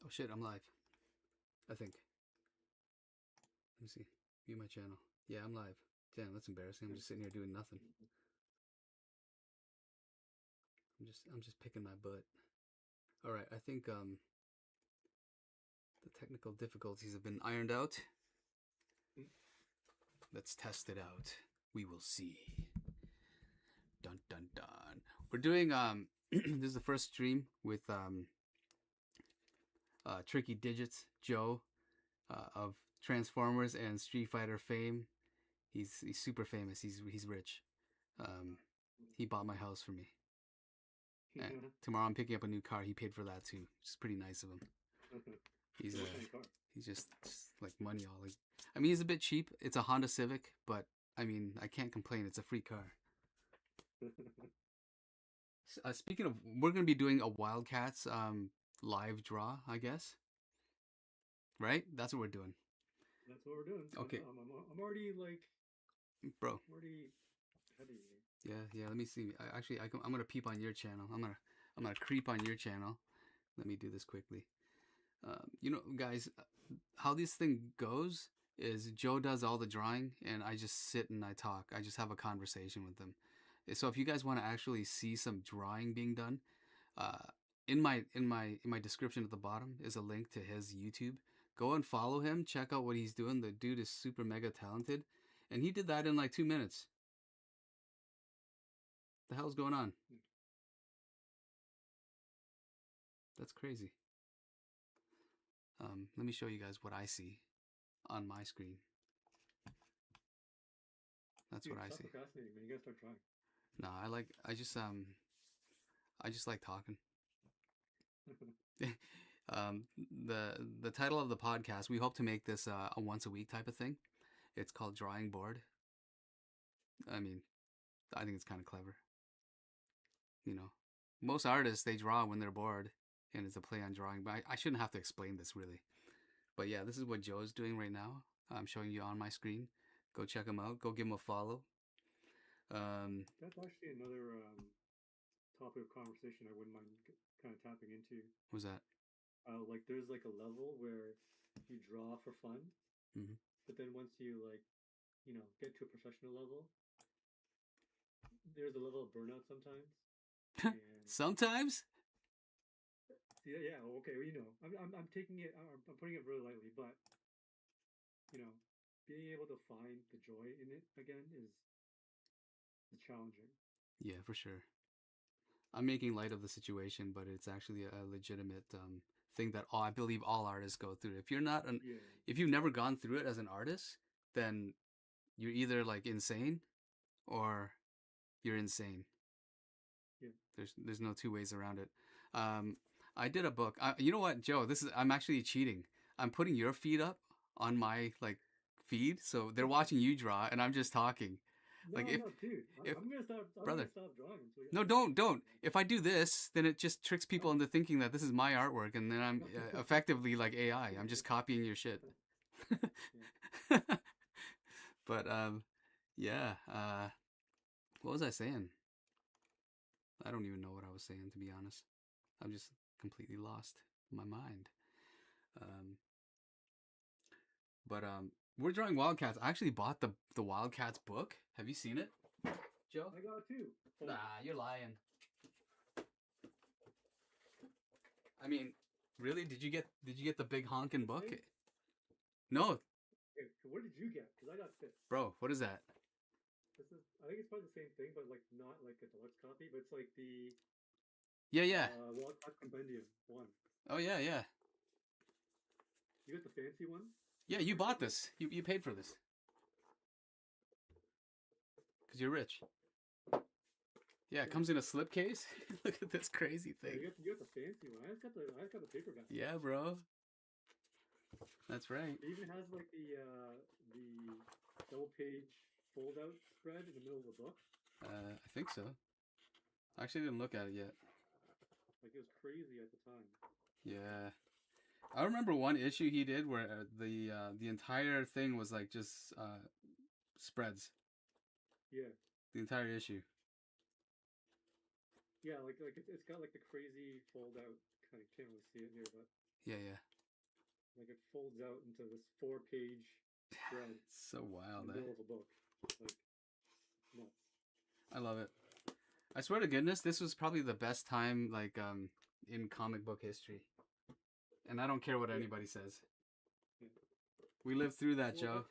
Oh shit, I'm live. I think. Let me see. View my channel. Yeah, I'm live. Damn, that's embarrassing. I'm just sitting here doing nothing. I'm just picking my butt. All right, I think the technical difficulties have been ironed out. Let's test it out. We will see. Dun dun dun. We're doing this is the first stream with Tricky Digits Joe of Transformers and Street Fighter fame. He's super famous. He's rich. He bought my house for me. And tomorrow I'm picking up a new car. He paid for that too. Which is pretty nice of him. He's just like money all like. I mean, he's a bit cheap. It's a Honda Civic, but I mean, I can't complain. It's a free car. Speaking of, we're gonna be doing a Wildcats live draw, I guess. Right? That's what we're doing. That's what we're doing. Okay. I'm already like, bro. I'm already ahead of you. Yeah. Let me see. I'm gonna peep on your channel. I'm gonna creep on your channel. Let me do this quickly. You know, guys, how this thing goes is Joe does all the drawing, and I just sit and I talk. I just have a conversation with them. So if you guys want to actually see some drawing being done, in my description at the bottom is a link to his YouTube. Go and follow him. Check out what he's doing. The dude is super mega talented, and he did that in like 2 minutes. The hell's going on? That's crazy. Let me show you guys what I see on my screen. That's what I see. Procrastinating, man. You gotta start trying. No, I just like talking. The title of the podcast, we hope to make this a once a week type of thing. It's called Drawing Board. I mean, I think it's kind of clever. You know, most artists, they draw when they're bored, and it's a play on drawing, but I shouldn't have to explain this really. But yeah, this is what Joe's doing right now. I'm showing you on my screen. Go check him out. Go give him a follow. That's actually another topic of conversation I wouldn't mind kind of tapping into. What's that? Like there's like a level where you draw for fun, but then once you like, you know, get to a professional level, there's a level of burnout sometimes. Sometimes. Yeah. Okay. Well, you know, I'm taking it. I'm putting it really lightly, but you know, being able to find the joy in it again is challenging. Yeah, for sure. I'm making light of the situation, but it's actually a legitimate thing that I believe all artists go through. If you're not if you've never gone through it as an artist, then you're either like insane or you're insane. Yeah. There's no two ways around it. I did a book. You know what, Joe? I'm actually cheating. I'm putting your feed up on my like feed, so they're watching you draw, and I'm just talking. No, dude. I'm gonna stop. Brother, gonna stop drawing. No, don't. If I do this, then it just tricks people into thinking that this is my artwork, and then I'm effectively like AI. I'm just copying your shit. But yeah. What was I saying? I don't even know what I was saying, to be honest. I'm just completely lost my mind. But we're drawing Wildcats. I actually bought the Wildcats book. Have you seen it, Joe? I got it too. Nah, you're lying. I mean, really? Did you get the big honkin' book? No. Okay, so what did you get? Because I got this. Bro, what is that? I think it's probably the same thing, but like not like a deluxe copy, but it's like the Yeah. Wildcat Compendium 1. Oh yeah. You got the fancy one? Yeah, you bought this. You paid for this. Because you're rich. Yeah, it comes in a slipcase. Look at this crazy thing. Yeah, you got the fancy one. I just got the paperback. Yeah, bro. That's right. It even has like the double page fold out spread in the middle of the book. I think so. I actually didn't look at it yet. Like it was crazy at the time. Yeah. I remember one issue he did where the entire thing was like just spreads. Yeah. The entire issue. Yeah, like it's got like the crazy fold out kind of, can't really see it here, but Yeah, yeah. Like it folds out into this 4-page spread It's so in wild. the middle of a book. Like nuts. I love it. I swear to goodness, this was probably the best time like in comic book history. And I don't care what Yeah. anybody says. Yeah. We lived through that, Well, Joe.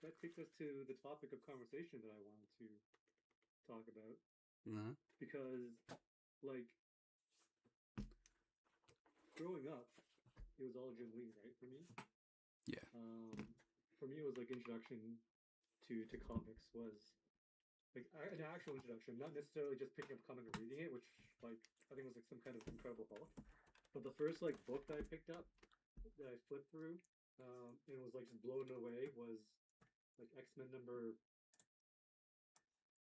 that takes us to the topic of conversation that I wanted to talk about. Uh-huh. Because, like, growing up, it was all Jim Lee, right, for me? Yeah. For me, it was like introduction to comics was like an actual introduction, not necessarily just picking up a comic and reading it, which like I think was like some kind of Incredible Hulk. But the first like book that I picked up that I flipped through and was like just blown away was like X-Men number.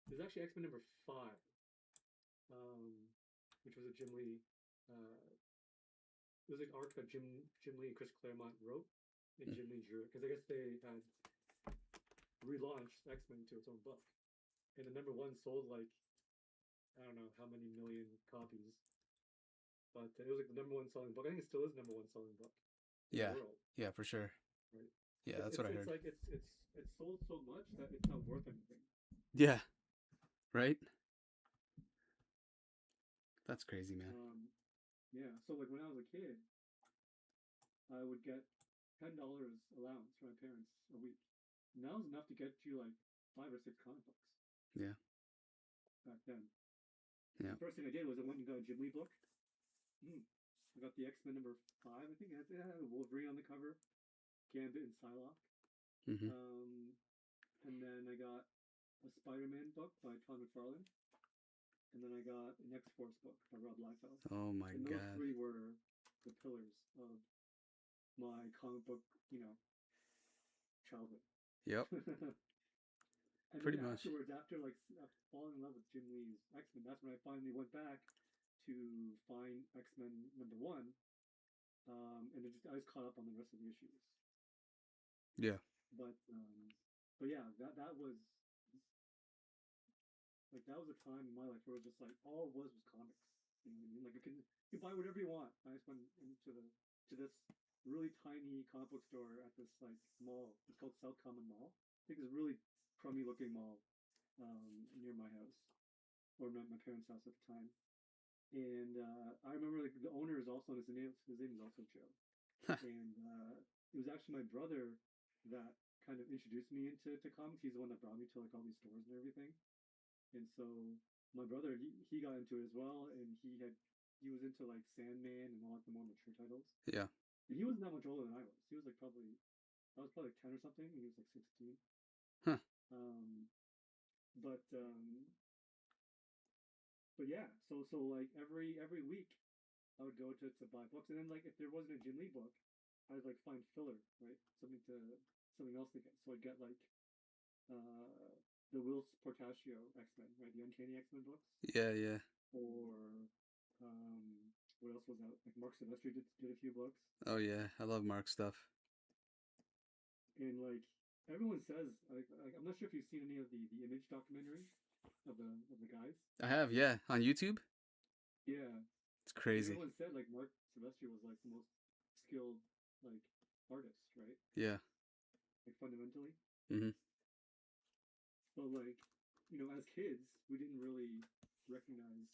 It was actually X-Men number 5, which was a Jim Lee. It was like arc that Jim Lee and Chris Claremont wrote, and Jim Lee drew it because I guess they had relaunched X-Men to its own book, and the number 1 sold like I don't know how many million copies, but it was like the number 1 selling book. I think it still is the number 1 selling book in Yeah. the world. Yeah, for sure. Right. Yeah, that's what I heard. It's like it's sold so much that it's not worth anything. Yeah. Right? That's crazy, man. Yeah. So like when I was a kid, I would get $10 allowance from my parents a week. And that was enough to get you like 5 or 6 comic books. Yeah. Back then. Yeah. The first thing I did was I went and got a Jim Lee book. I got the X-Men number 5, I think. It had Wolverine on the cover, Gambit and Psylocke. Mm-hmm. And then I got a Spider-Man book by Todd McFarlane. And then I got an X-Force book by Rob Liefeld. Oh my and those god. 3 were the pillars of my comic book, childhood. Yep. And Pretty then much. afterwards, after like falling in love with Jim Lee's X-Men, that's when I finally went back to find X-Men number 1, and I was caught up on the rest of the issues. Yeah. But yeah, that was like that was a time in my life where it was just like all it was comics. You know what I mean? Like you can buy whatever you want. I just went into this really tiny comic book store at this like mall. It's called South Common Mall. I think it's a really crummy looking mall near my house, or my parents' house at the time. And I remember like the owner is also his name is also Joe. And it was actually my brother that kind of introduced me into comics. He's the one that brought me to like all these stores and everything. And so my brother he got into it as well, and he was into like Sandman and all like the more mature titles. Yeah. And he wasn't that much older than I was. He was like I was probably like 10 or something, and he was like 16. Huh. But yeah, so like every week I would go to buy books, and then like if there wasn't a Jim Lee book, I'd like find filler, right? Something else to get. So I'd get like the Will Portatio X-Men, right? The Uncanny X-Men books. Yeah, yeah. Or what else was out? Like Mark Silvestri did a few books. Oh yeah, I love Mark stuff. And like everyone says, like I'm not sure if you've seen any of the Image documentary of the guys. I have, yeah, on YouTube. Yeah, it's crazy. Everyone said like Mark Silvestri was like the most skilled like artist, right? Yeah. Like fundamentally. Mm-hmm. But like, as kids, we didn't really recognize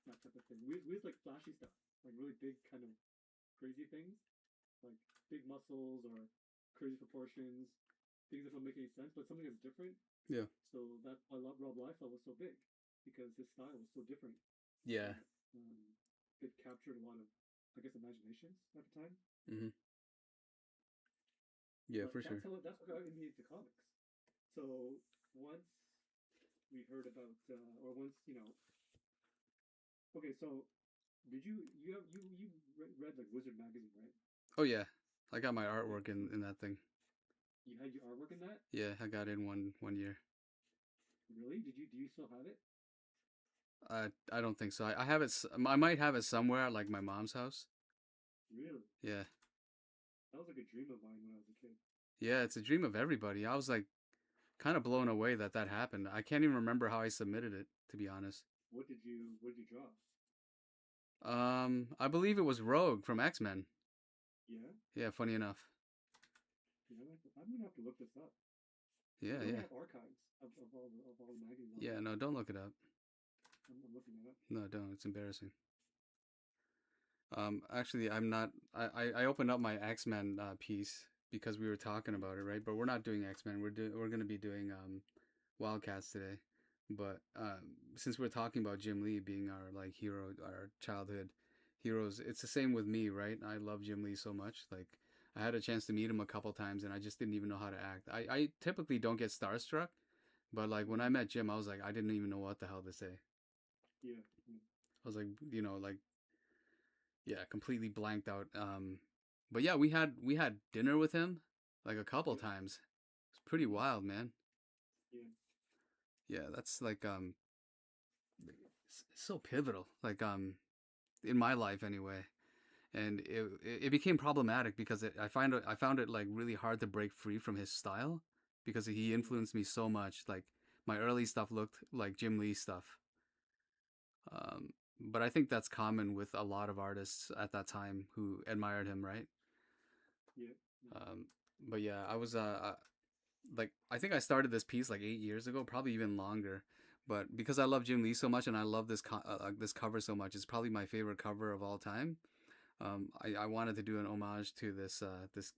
that type of thing. We was like flashy stuff, like really big kind of crazy things, like big muscles or crazy proportions, things that don't make any sense, but something that's different. Yeah. So that's why Rob Liefeld was so big, because his style was so different. Yeah. It captured a lot of, I guess, imaginations at the time. Mm-hmm. Yeah, but for sure. That's what got me into comics. So once we heard about, or once okay, so did you read like Wizard magazine, right? Oh yeah, I got my artwork in that thing. You had your artwork in that? Yeah, I got it in one year. Really? Do you still have it? I don't think so. I have it. I might have it somewhere, like my mom's house. Really? Yeah. That was like a dream of mine when I was a kid. Yeah, it's a dream of everybody. I was like kind of blown away that happened. I can't even remember how I submitted it, to be honest. What did you draw? I believe it was Rogue from X-Men. Yeah. Yeah, funny enough. Yeah, I'm gonna have to look this up. I Yeah, know they yeah. have archives of all the magazines out Yeah, there. no, don't look it up. I'm looking it up. No, don't. It's embarrassing. Actually, I'm not. I opened up my X Men piece because we were talking about it, right? But we're not doing X Men. We're gonna be doing Wildcats today. But since we're talking about Jim Lee being our like hero, our childhood heroes, it's the same with me, right? I love Jim Lee so much. Like I had a chance to meet him a couple times, and I just didn't even know how to act. I typically don't get starstruck, but like when I Mm-hmm. met Jim, I was like, I didn't even know what the hell to say. Yeah. Yeah. I was like, like yeah, completely blanked out. But yeah, we had dinner with him like a couple Yeah. times. It's pretty Mm-hmm. wild, man. Yeah. Yeah, that's like it's so pivotal. Like in my life anyway. And it became problematic because I found it like really hard to break free from his style because he Yeah. influenced me so much. Like my early stuff looked like Jim Lee stuff. Um, but I think that's common with a lot of artists at that time who admired him, right? Yeah. Yeah. Um, but yeah, I was like I think I started this piece like 8 years ago, probably even longer. But because I love Jim Lee so much and I love this cover so much, it's probably my favorite cover of all time. I wanted to do an homage to this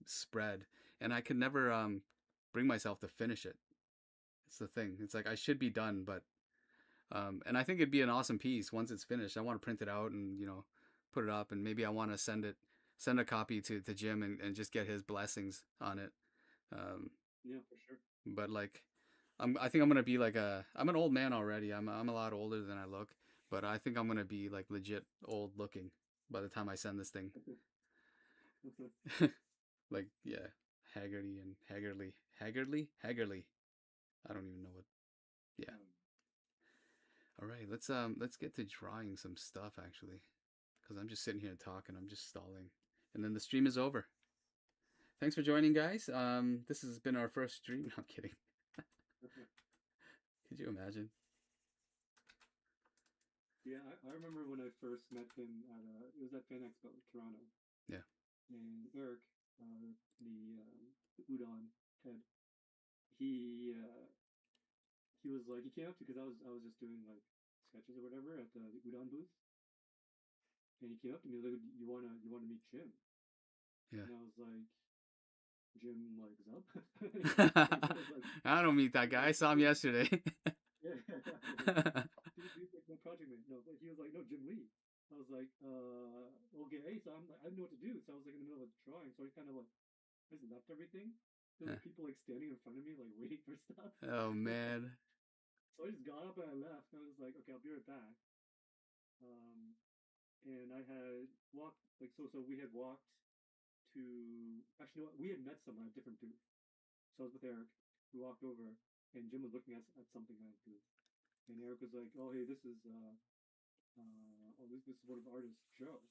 spread, and I could never bring myself to finish it. It's the thing. It's like I should be done, but and I think it'd be an awesome piece once it's finished. I want to print it out and put it up, and maybe I want to send a copy to Jim and just get his blessings on it. Um, Yeah, for sure. but like, I think I'm gonna be like I'm an old man already. I'm a lot older than I look, but I think I'm gonna be like legit old looking by the time I send this thing. Like yeah, Haggerty and Haggerly. I don't even know what. Yeah. um, All right, let's get to drawing some stuff actually, because I'm just sitting here talking. I'm just stalling, and then the stream is over. Thanks for joining, guys. This has been our first stream. No, I'm kidding. Could you imagine? yeah, I remember when I first met him at it was at Fan Expo, Toronto, Yeah. and Eric, the Udon head, he uh, he was like he came up to because I was just doing like sketches or whatever at the Udon booth, and he came up to me like, you wanna meet Jim? Yeah. And I was like, Jim like Zub? I was like, I don't meet that guy. I saw him yesterday. yeah, he's like my project mate. No, but he was like, no, Jim Lee. I was like, okay. So I'm like, I didn't know what to do. So I was like in the middle of a drawing. So I kind of like, I just left everything. There were people like standing in front of me, like waiting for stuff. Oh man. So I just got up and I left. And I was like, okay, I'll be right back. Um, and I had walked so we had walked to actually no, we had met someone at a different booth. So I was with Eric. We walked over, and Jim was looking at something on his booth. And Eric was like, "Oh, hey, this is one of the artists, Joe."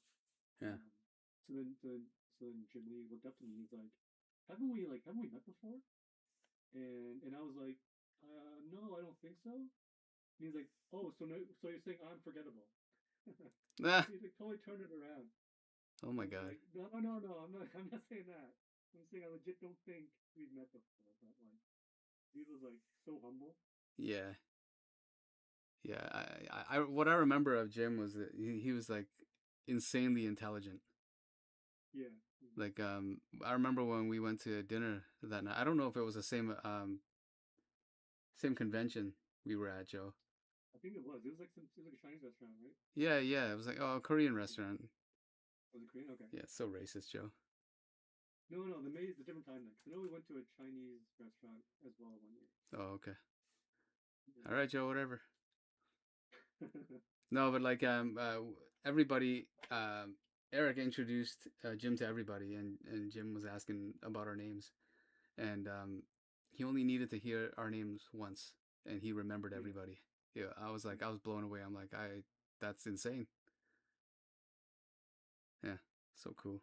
Yeah. Um, so then Jim Lee looked up to me. He's like, haven't we met before?" And I was like, "No, I don't think so." And he's like, "Oh, so no, so you're saying I'm forgettable?" Ah. He's like, totally turned it around. Oh I my was god. like, no, no, no, I'm not saying that. I'm saying I legit don't think we've met before, but like, he was like so humble. Yeah. Yeah. What I remember of Jim was that he was like insanely intelligent. Yeah. Like I remember when we went to dinner that night. I don't know if it was the same convention we were at, Joe. I think it was. It was like a Chinese restaurant, right? Yeah, yeah. It was like a Korean restaurant. Was it Korean? Okay. Yeah, it's so racist, Joe. No, no, the May is a different time then. Because I know we went to a Chinese restaurant as well one year. Oh, okay. Yeah. All right, Joe. Whatever. No, but like everybody Eric introduced Jim to everybody, and Jim was asking about our names, and he only needed to hear our names once, and he remembered Yeah. everybody. Yeah, I was blown away. I'm like, that's insane. Yeah, so cool.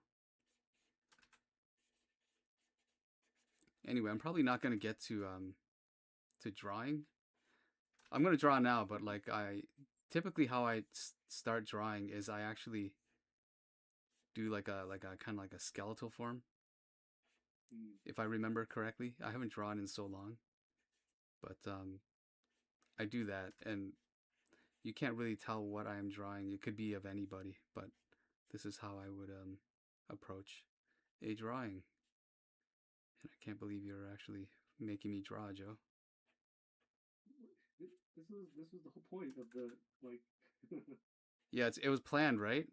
Anyway, I'm probably not gonna get to drawing. I'm gonna draw now, but like I typically how I start drawing is I actually do like a kind of like a skeletal form, if I remember correctly. I haven't drawn in so long, but I do that, and you can't really tell what I am drawing. It could be of anybody, but this is how I would approach a drawing. And I can't believe you're actually making me draw, Joe. This was the whole point of the like. Yeah, it was planned, right?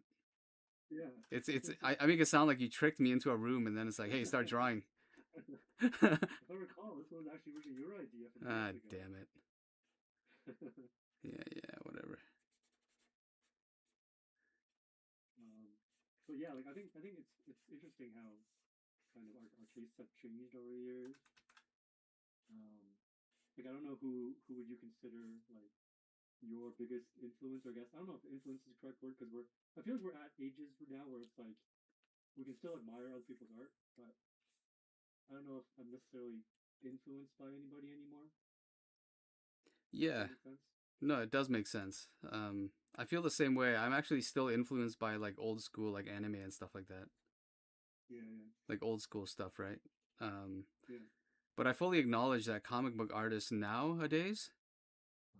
Yeah. It's I make it sound like you tricked me into a room and then it's like, hey, start drawing. If I recall, this was actually originally your idea. Ah, damn it. Yeah, whatever. So yeah, like I think it's interesting how kind of our tastes have changed over the years. Like I don't know who would you consider like your biggest influence, or I guess I don't know if influence is the correct word, because I feel like we're at ages now where it's like we can still admire other people's art, but I don't know if I'm necessarily influenced by anybody anymore. Yeah. Does that make sense? No, it does make sense. I feel the same way. I'm actually still influenced by like old school like anime and stuff like that. Yeah. Like old school stuff, right? Yeah. But I fully acknowledge that comic book artists nowadays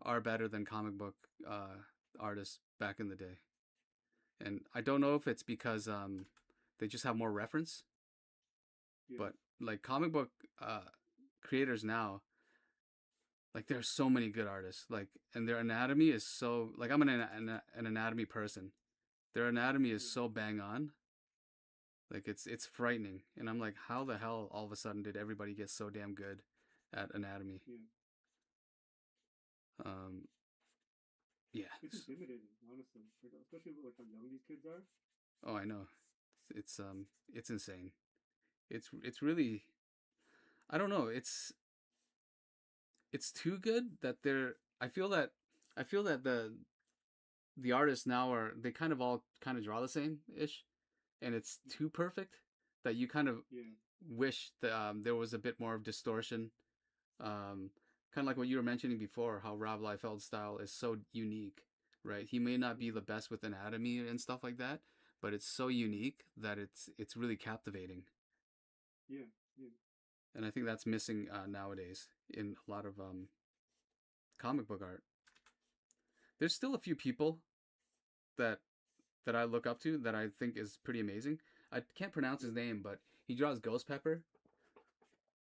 are better than comic book artists back in the day. And I don't know if it's because they just have more reference, Yeah. but like comic book creators now, like there's so many good artists, like, and their anatomy is so like I'm an anatomy person. Their anatomy is so bang on, like it's frightening, and I'm like, how the hell all of a sudden did everybody get so damn good at anatomy? Yeah. Yeah. It's intimidating, honestly. Like, especially with like how young these kids are. Oh, I know. It's insane. It's really, I don't know. It's too good that they're. I feel that the artists now are, they kind of all kind of draw the same ish, and it's too perfect that you kind of Yeah. wish that there was a bit more of distortion. Kind of like what you were mentioning before, how Rob Liefeld's style is so unique, right? He may not be the best with anatomy and stuff like that, but it's so unique that it's really captivating. Yeah. Yeah. And I think that's missing nowadays in a lot of comic book art. There's still a few people that I look up to that I think is pretty amazing. I can't pronounce his name, but he draws Ghost Pepper.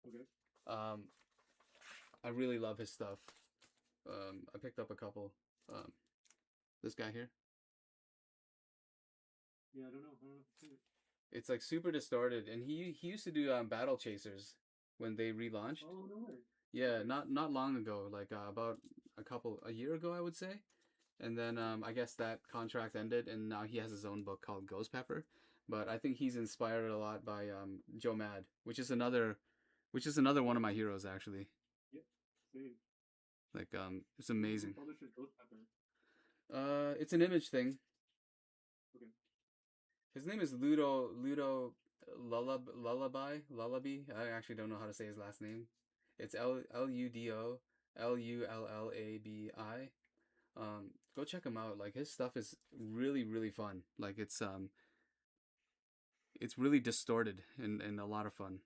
Okay. I really love his stuff. I picked up a couple. This guy here. Yeah, I don't know. It's like super distorted, and he used to do Battle Chasers when they relaunched. Oh no way. Yeah, not long ago, like about a year ago, I would say. And then I guess that contract ended, and now he has his own book called Ghost Pepper. But I think he's inspired a lot by Joe Mad, which is another one of my heroes actually. Yep. Same. Like it's amazing. Who publishes Ghost Pepper? It's an Image thing. Okay. His name is Ludo Lullaby. I actually don't know how to say his last name. It's Ludo Lullabi. Go check him out. Like his stuff is really really fun. Like it's really distorted and a lot of fun.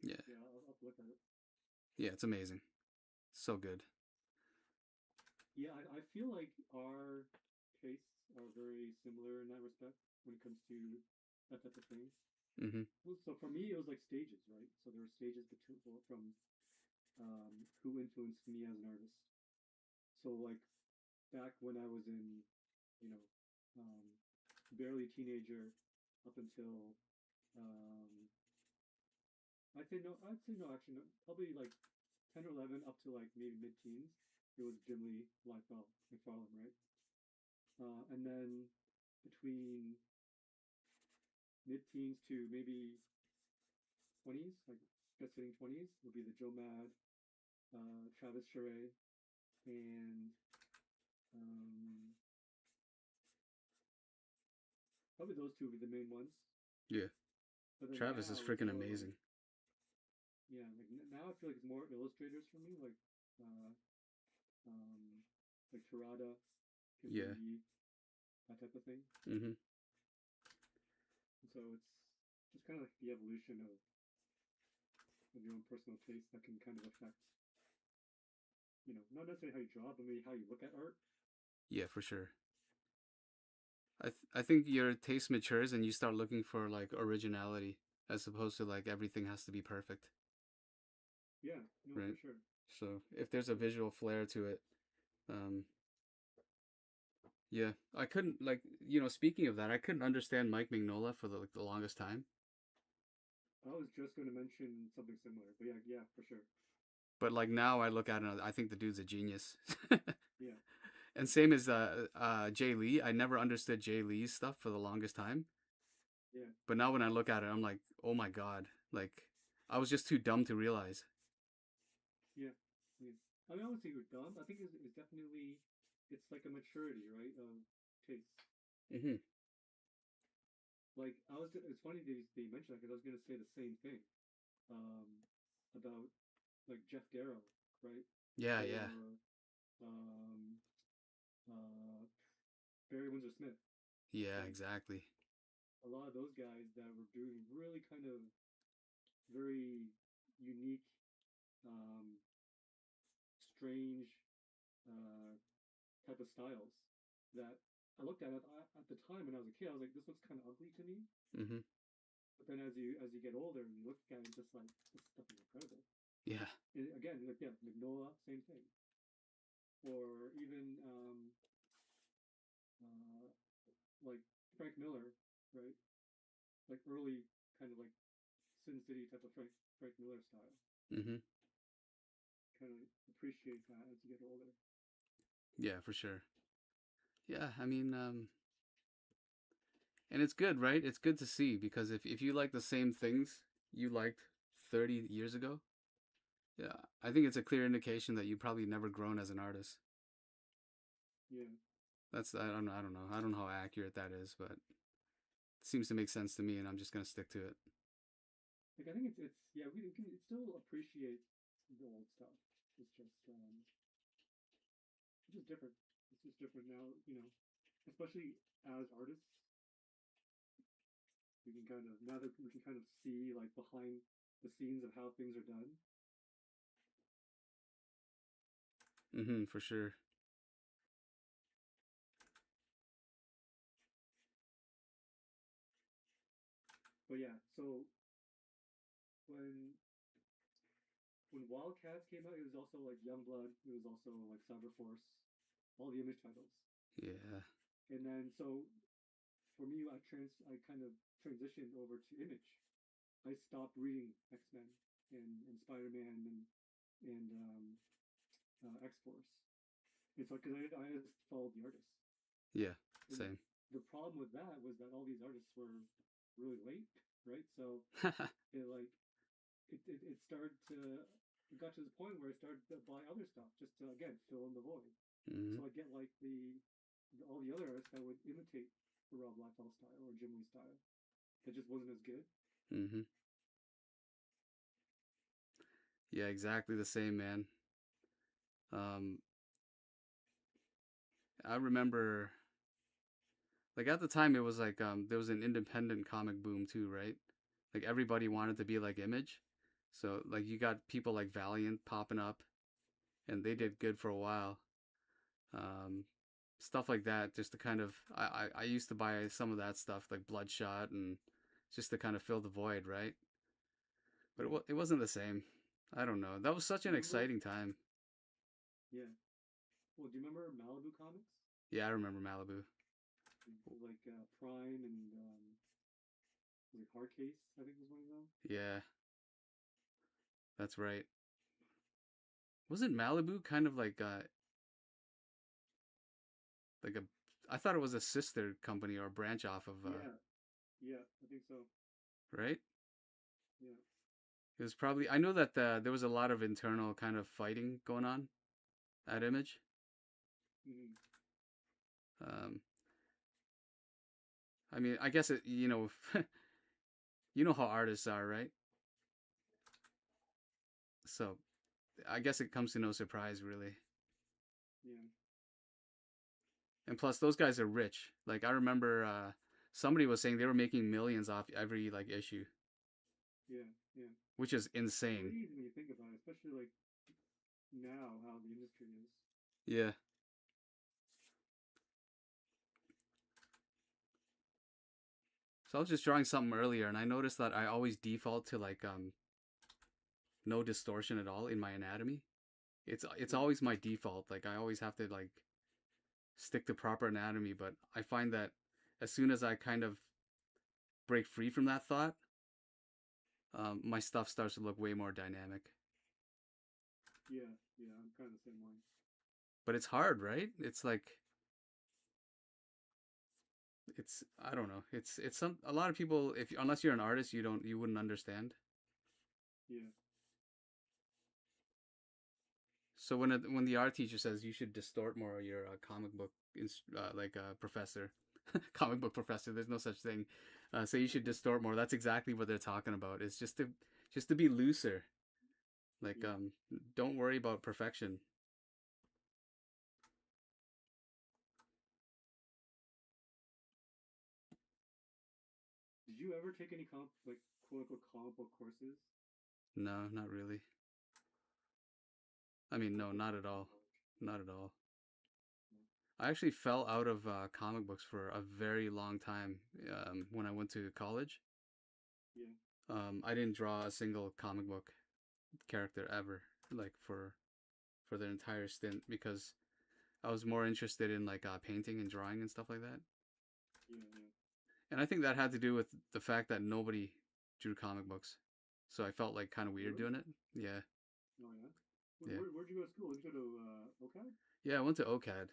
Yeah. Yeah, I'll look at it. Yeah, it's amazing. So good. Yeah, I feel like our tastes are very similar in that respect when it comes to that type of thing. Mm-hmm. So for me, it was like stages, right? So there were stages from who influenced me as an artist. So like back when I was in, you know, barely teenager up until I'd say no, actually no, probably like 10 or 11 up to like maybe mid-teens. It was Jim Lee, McFarlane, right? And then between mid-teens to maybe 20s, like just hitting 20s, would be the Joe Mad, Travis Charest, and probably those two would be the main ones. Yeah. But then Travis is freaking amazing. Yeah, like now I feel like it's more illustrators for me, like Terada, can Yeah. be that type of thing. Mm-hmm. And so it's just kind of like the evolution of your own personal taste that can kind of affect, not necessarily how you draw, but maybe how you look at art. Yeah, for sure. I think your taste matures and you start looking for like originality as opposed to like everything has to be perfect, Yeah, no, right? for sure. So if there's a visual flair to it, um, yeah, I couldn't like speaking of that, I couldn't understand Mike Mignola for the longest time, I was just going to mention something similar, but yeah, yeah, for sure. but like now I look at it, and I think the dude's a genius. Yeah, And same as Jay Lee, I never understood Jay Lee's stuff for the longest time, yeah, but now when I look at it, I'm like, oh my god, like I was just too dumb to realize. yeah, yeah. I mean, I wouldn't say you're dumb. I think it's definitely, it's like a maturity, right, of taste. Mm-hmm. Like it's funny they mentioned that because I was going to say the same thing, um, about like Jeff Darrow, right, Yeah, yeah, or um, uh, Barry Windsor Smith, yeah, right. exactly. A lot of those guys that were doing really kind of very unique, um, strange uh, type of styles that I looked at the time when I was a kid. I was like, this looks kind of ugly to me. Mm-hmm. But then as you get older and you look at it, just like this stuff is incredible. Yeah. And again, like yeah, Magnola, same thing. Or even uh, like Frank Miller, right? Like early kind of like Sin City type of Frank Miller style. Mm-hmm. Kind of appreciate that as you get older. Yeah, for sure. Yeah, I mean, and it's good, right? It's good to see because if you like the same things you liked 30 years ago, yeah, I think it's a clear indication that you probably never grown as an artist. Yeah. That's I don't know how accurate that is, but it seems to make sense to me, and I'm just gonna stick to it. Like I think it's yeah we can still appreciate the old stuff. It's just different. It's just different now. Especially as artists, we can kind of now that we can kind of see like behind the scenes of how things are done. Mm-hmm, for sure. But yeah, so when when Wildcats came out, it was also like Youngblood. It was also like Cyberforce, all the Image titles. Yeah. And then so for me, I kind of transitioned over to Image. I stopped reading X-Men and Spider-Man and X-Force. And so because I just followed the artists. Yeah. And Same. the problem with that was that all these artists were really late, right? So it like it started to it got to the point where I started to buy other stuff just to again fill in the void. Mm-hmm. So I get like all the other artists that would imitate the Rob Liefeld style or Jim Lee style. That just wasn't as good. Mm-hmm. Yeah, exactly the same, man. Um, I remember, like at the time, it was like there was an independent comic boom too, right? Like everybody wanted to be like Image, so like you got people like Valiant popping up, and they Yep. did good for a while. Um, Stuff like that, just to kind of, I used to buy some of that stuff like Bloodshot and just to kind of fill the void, right? But Yeah. it wasn't the same. I don't know. That was such Do an you remember? exciting time. Yeah. Well, do you remember Malibu Comics? Yeah, I remember Malibu. Like Prime and was it Hard Case? I think was one of them. Yeah, that's right. Wasn't Malibu kind of like a? I thought it was a sister company or a branch off of Yeah. Yeah, I think so. right? Yeah. It was probably. I know that there was a lot of internal kind of fighting going on at Image. Mm-hmm. Um, I mean, I guess you know how artists are, right? So I guess it comes to no surprise, really. Yeah. And plus, those guys are rich. Like I remember, somebody was saying they were making millions off every like issue, Yeah, yeah. which is It's insane. crazy when you think about it, especially like now how the industry is. Yeah. So I was just drawing something earlier, and I noticed that I always default to like no distortion at all in my anatomy. It's Yeah, always my default. Like I always have to like stick to proper anatomy, but I find that as soon as I kind of break free from that thought, my stuff starts to look way more dynamic. yeah, yeah. I'm kind of the same way. But it's hard, right? It's like it's I don't know. It's some a lot of people if unless you're an artist, you wouldn't understand. Yeah, So when the art teacher says you should distort more, you're a comic book like a professor, comic book professor. There's no such thing. So you should distort more. That's exactly what they're talking about. It's just to be looser. Like yeah. don't worry about perfection. Did you ever take any like quote unquote comic book courses? No, not really. I mean, Like no, for not at like in all. college? Not at all. No. I actually fell out of comic books for a very long time when I went to college. Yeah, I didn't draw a single comic book character ever, like for the entire stint, because I was more interested in like painting and drawing and stuff like that. yeah, yeah. And I think that had to do with the fact that nobody drew comic books, so I felt like kind of weird Really? doing it. Yeah, Oh yeah. yeah, Where'd you go to school? Did you go to OCAD? yeah. I went to OCAD.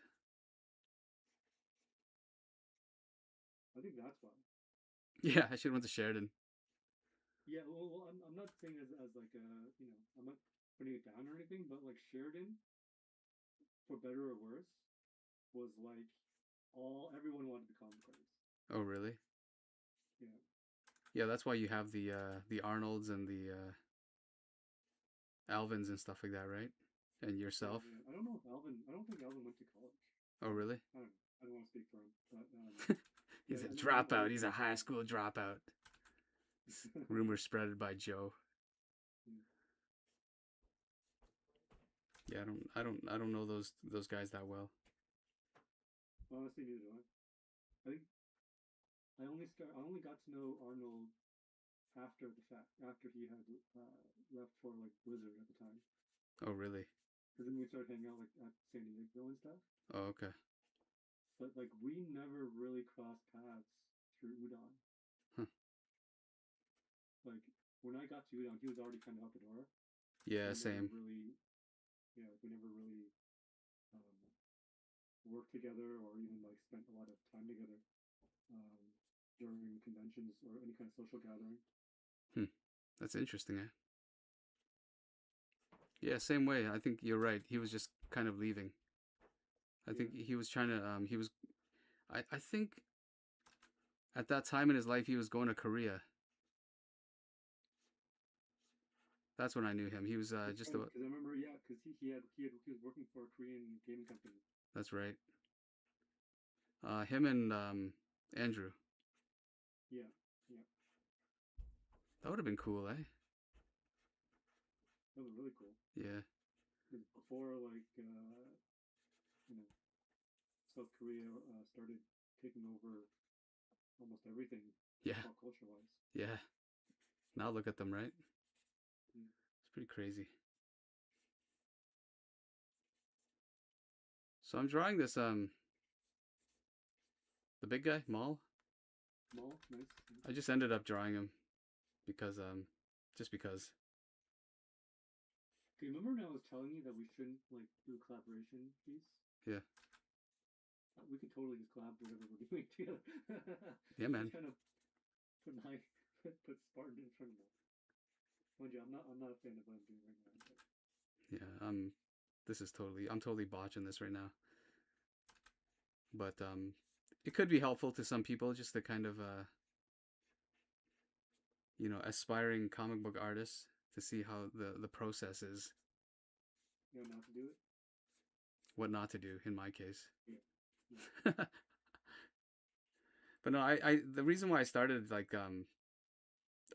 I think that's why. Yeah, I should have went to Sheridan. Yeah, well, I'm not saying as like I'm not putting it down or anything, but like Sheridan, for better or worse, was like all everyone wanted to be comic artists. Oh, really? Yeah, Yeah, that's why you have the Arnolds and the Alvins and stuff like that, right? And yeah, yourself. yeah. I don't know if Alvin. I don't think Alvin went to college. Oh, really? I don't know. I don't want to speak for him, but He's yeah, a and then I dropout. went He's to a high OCAD. school dropout. Yeah. Rumors spreaded by Joe. Yeah, I don't know those guys that well. Honestly, neither do I. I think I only got to know Arnold after the fact, after he had left for like Blizzard at the time. Oh, really? Because then we started hanging out like at San Diego and stuff. Oh, okay. But like we never really crossed paths through Udon. Huh. Like when I got to Udon, he was already kind of out the door. So Yeah, we never same. really, yeah, like, we never really um, worked together or even like spent a lot of time together um, during conventions or any kind of social gathering. Hmm. That's interesting, eh? Yeah, same way. I think you're right. He was just kind of leaving. I think Yeah, he was trying to he was I think at that time in his life he was going to Korea. That's when I knew him. He was it's just funny about because I remember, yeah, because he was working for a Korean gaming company. that's right. Him and Andrew. Yeah, yeah, That would have been cool, eh? that was really cool. Yeah. Before like you know South Korea started taking over almost everything Yeah. pop culture wise. Yeah. Now look at them, right? Yeah. It's pretty crazy. So I'm drawing this the big guy, Maul. Mall, nice. I just ended up drawing him because just because. Okay, remember when I was telling you that we shouldn't like do a collaboration piece? Yeah. We could totally just collab whatever we're doing together. Yeah, Just man. kind of put Spartan in front of that. Mind you, I'm not a fan of what I'm doing right now. But Yeah. This is totally I'm totally botching this right now. But it could be helpful to some people just to kind of aspiring comic book artists to see how the process is, you know, not to do it. what not to do in my case. Yeah. Yeah. But no, I the reason why I started like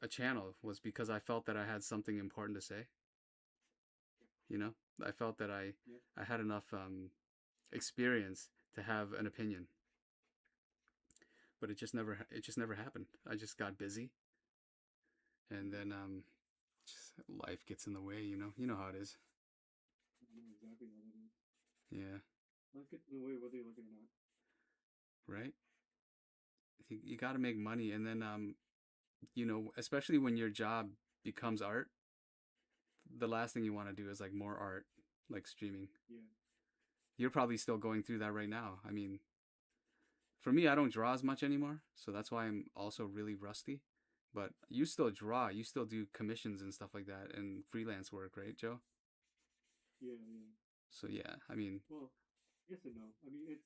a channel was because I felt that I had something important to say. You know, I felt that Yeah. I had enough experience to have an opinion, but it just never happened. I just got busy, and Mm-hmm. then just life gets in the way. You know how it is. I know exactly what it is. Yeah, Life gets in the way whether you like it or not. right. You got to make money, and then especially when your job becomes art, the last thing you want to do is like more art, like streaming. Yeah. You're probably still going through that right now. I mean, for me, I don't draw as much anymore, so that's why I'm also really rusty. But you still draw, you still do commissions and stuff like that and freelance work, right, Joe? Yeah. Yeah. So yeah, I mean, Well, yes and no. I mean, it's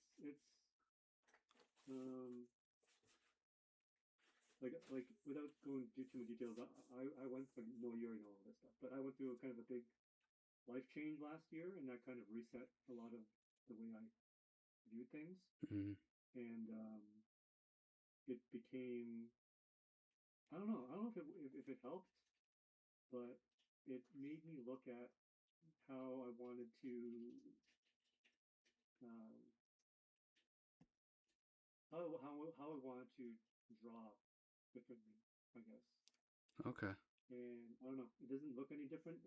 um like without going into too many details, I went through. No, you already know all this stuff, but I went through a kind of a big life change last year, and that kind of reset a lot of the way I viewed things, mm, and it became I don't know if it helped, but it made me look at how I wanted to um, how I wanted to draw differently, I guess. okay, And I don't know, it doesn't look any different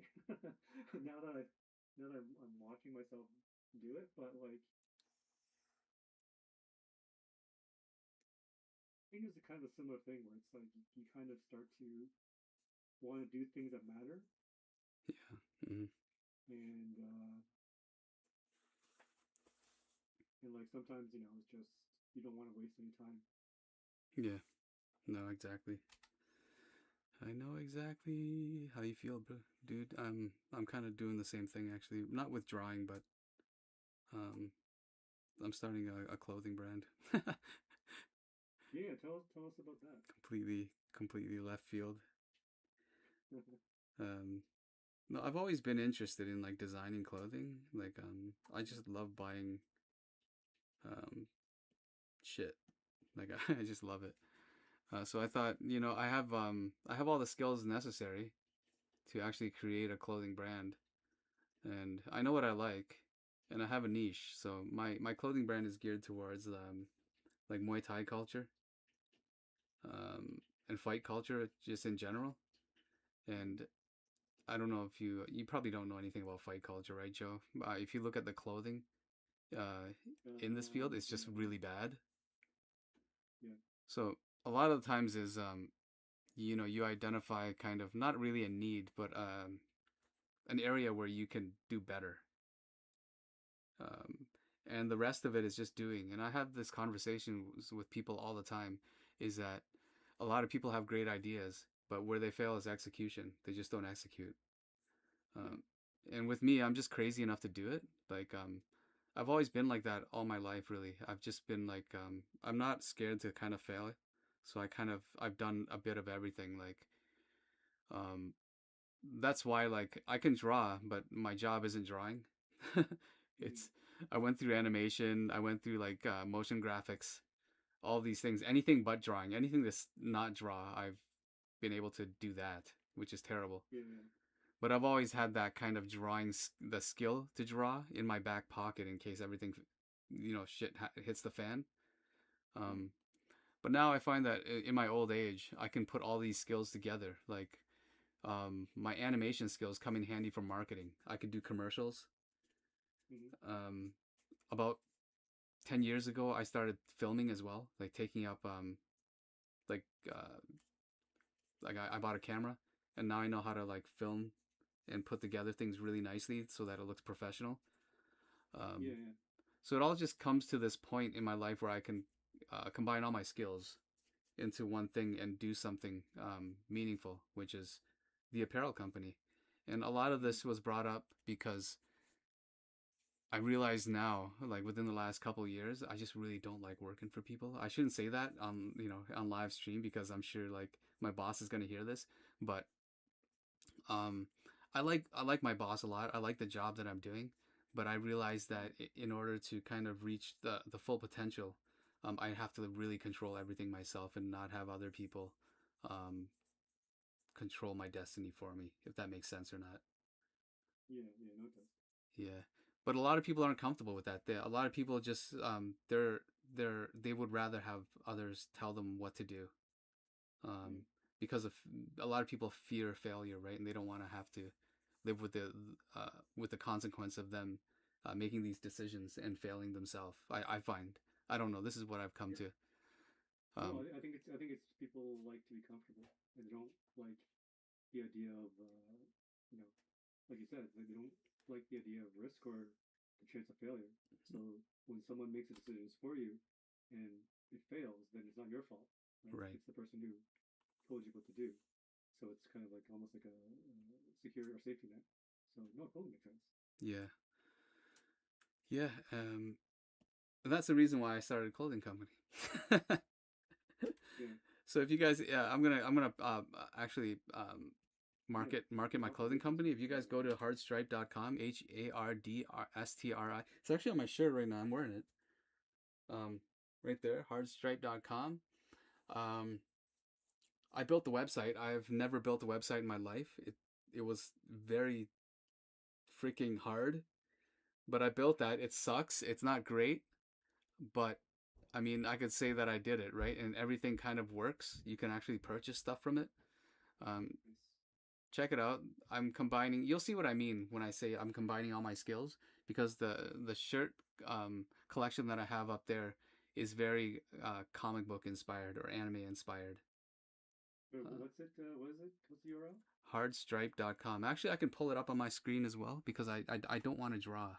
now that I'm watching myself do it. But like, I think it's a kind of a similar thing where it's like you kind of start to want to do things that matter, yeah, mm, and like sometimes it's just you don't want to waste any time. yeah, no, exactly. I know exactly how you feel, bro, dude. I'm kind of doing the same thing actually, not with drawing, but um, I'm starting a clothing brand. Yeah, tell us about that. Completely left field. Um, no, I've always been interested in like designing clothing. Like, I just love buying um shit. Like, I just love it. So I thought, I have all the skills necessary to actually create a clothing brand, and I know what I like, and I have a niche. So my clothing brand is geared towards like Muay Thai culture, um, and fight culture just in general. And I don't know if you probably don't know anything about fight culture, right, Joe? If you look at the clothing uh, in this field, it's just Yeah, really bad. yeah, So a lot of the times is you identify kind of not really a need, but an area where you can do better. Um, and the rest of it is just doing. And I have this conversation with people all the time, is that a lot of people have great ideas, but where they fail is execution. They just don't execute. yeah, Um, and with me, I'm just crazy enough to do it. Like, I've always been like that all my life, really. I've just been like, I'm not scared to kind of fail. So I've done a bit of everything. Like, um, that's why, like, I can draw, but my job isn't drawing. mm-hmm. it's, I went through animation, I went through like motion graphics, all these things, anything but drawing, anything that's not draw, I've been able to do that, which is terrible. Yeah, yeah, But I've always had that kind of the skill to draw in my back pocket in case everything, shit hits the fan. yeah, Um, but now I find that in my old age, I can put all these skills together. Like, my animation skills come in handy for marketing. I could do commercials. mm-hmm. Um, about 10 years ago, I started filming as well, like taking up, like, uh, I bought a camera, and now I know how to like film and put together things really nicely so that it looks professional. Yeah, Um, yeah, so it all just comes to this point in my life where I can combine all my skills into one thing and do something meaningful, which is the apparel company. And a lot of mm-hmm. this was brought up because I realize now, like within the last couple of years, I just really don't like working for people. I shouldn't say that on on live stream because I'm sure like my boss is gonna hear this, but um, I like my boss a lot. I like the job that I'm doing, but I realized that in order to kind of reach the full potential, I have to really control everything myself and not have other people um, control my destiny for me, if that makes sense or not. Yeah, yeah, no, it does. Yeah, but a lot of people aren't comfortable with that. A lot of people just they would rather have others tell them what to do, Yeah, um, because of a lot of people fear failure, right? And they don't want to have to live with the consequence of them making these decisions and failing themselves. I find, I don't know. This is what I've come yeah. to. No, Um, I think it's people like to be comfortable. And they don't like the idea of you know, like you said, they don't like the idea of risk or the chance of failure. So when someone makes a decision for you and it fails, then it's not your fault, right? right. It's the person who told you what to do. So it's kind of like almost like a security or safety net. So no, it totally makes sense. Yeah. Yeah. And that's the reason why I started a clothing company. Yeah, So if you guys, yeah, I'm gonna actually yeah. market my Talk about clothing business. company. If you Yeah, guys go to hardstripe.com, HARDSTRI, it's actually on my shirt right now. I'm wearing it. Um, right there, hardstripe.com. Um, I built the website. I've never built a website in my life. It was very freaking hard, but I built that. It sucks. It's not great, but I mean, I could say that I did it, right? And everything kind of works. You can actually purchase stuff from it. Um, nice. check it out. I'm combining. You'll see what I mean when I say I'm combining all my skills, because the shirt collection that I have up there is very comic book inspired or anime inspired. Uh, What's it? What is it? What's the URL? hardstripe.com. Actually, I can pull it up on my screen as well because I don't want to draw.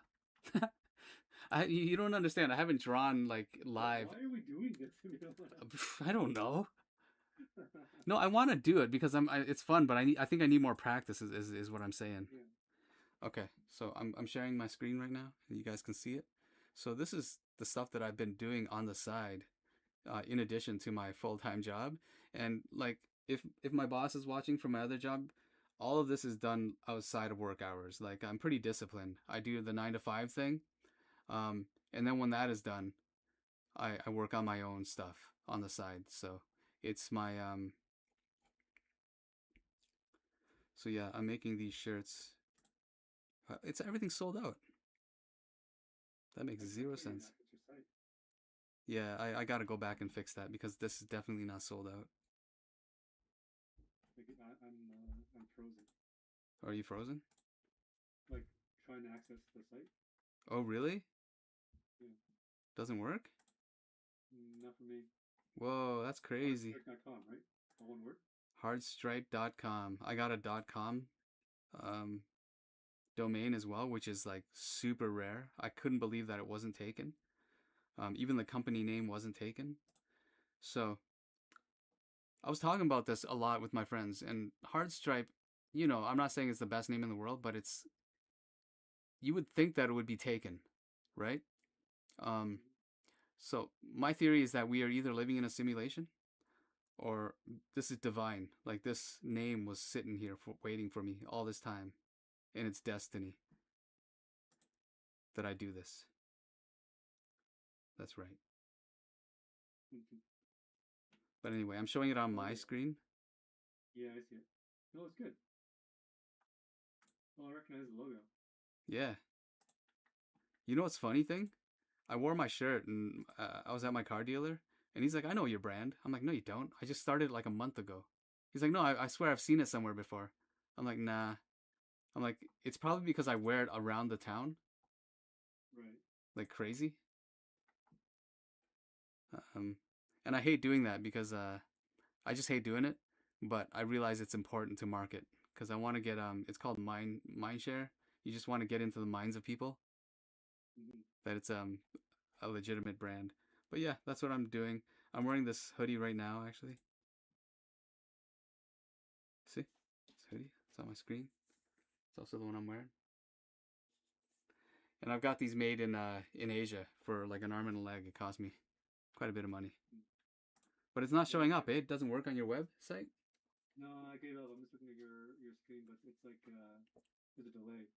You don't understand. I haven't drawn like live. Why are we doing this? If you don't want I don't know. to... No, I want to do it because it's fun, but I think I need more practice. Is what I'm saying. Yeah. Okay, so I'm sharing my screen right now, and you guys can see it. So this is the stuff that I've been doing on the side, in addition to my full time job. And like, if my boss is watching from my other job, all of this is done outside of work hours. Like I'm pretty disciplined. I do the 9 to 5 thing, and then when that is done, I work on my own stuff on the side. So it's my so yeah, I'm making these shirts. It's everything's sold out. That makes I zero can't even sense. access your site. Yeah, I gotta go back and fix that because this is definitely not sold out. Like, I'm frozen. Are you frozen? Like trying to access the site. Oh, really? Yeah. Doesn't work? Not for me. Whoa, that's crazy. Hardstrike.com, right? All one word. Hardstripe.com. I got a .com um, domain as well, which is like super rare. I couldn't believe that it wasn't taken. Even the company name wasn't taken. So I was talking about this a lot with my friends, and Hardstripe, I'm not saying it's the best name in the world, but you would think that it would be taken, right? Um, Mm-hmm. so my theory is that we are either living in a simulation or this is divine. Like this name was sitting here waiting for me all this time, and it's destiny that I do this. That's right. Mm-hmm. But anyway, I'm showing it on Oh my yeah. screen. Yeah, I see it. No, it's good. Oh, I recognize the logo. Yeah. You know what's funny thing? I wore my shirt and I was at my car dealer, and he's like, "I know your brand." I'm like, "No, you don't. I just started like a month ago." He's like, "No, I swear I've seen it somewhere before." I'm like, "Nah." I'm like, "It's probably because I wear it around the town Right. like crazy." Um, and I hate doing that because I just hate doing it. But I realize it's important to market because I want to get it's called mind share. You just want to get into the minds of people Mm-hmm. that it's a legitimate brand. But yeah, that's what I'm doing. I'm wearing this hoodie right now, actually. See, this hoodie. It's on my screen. It's also the one I'm wearing. And I've got these made in Asia for like an arm and a leg. It cost me quite a bit of money. But it's not Yeah, showing up. It doesn't work on your website. no, I gave up. I'm just looking at your screen, but it's like there's a delay.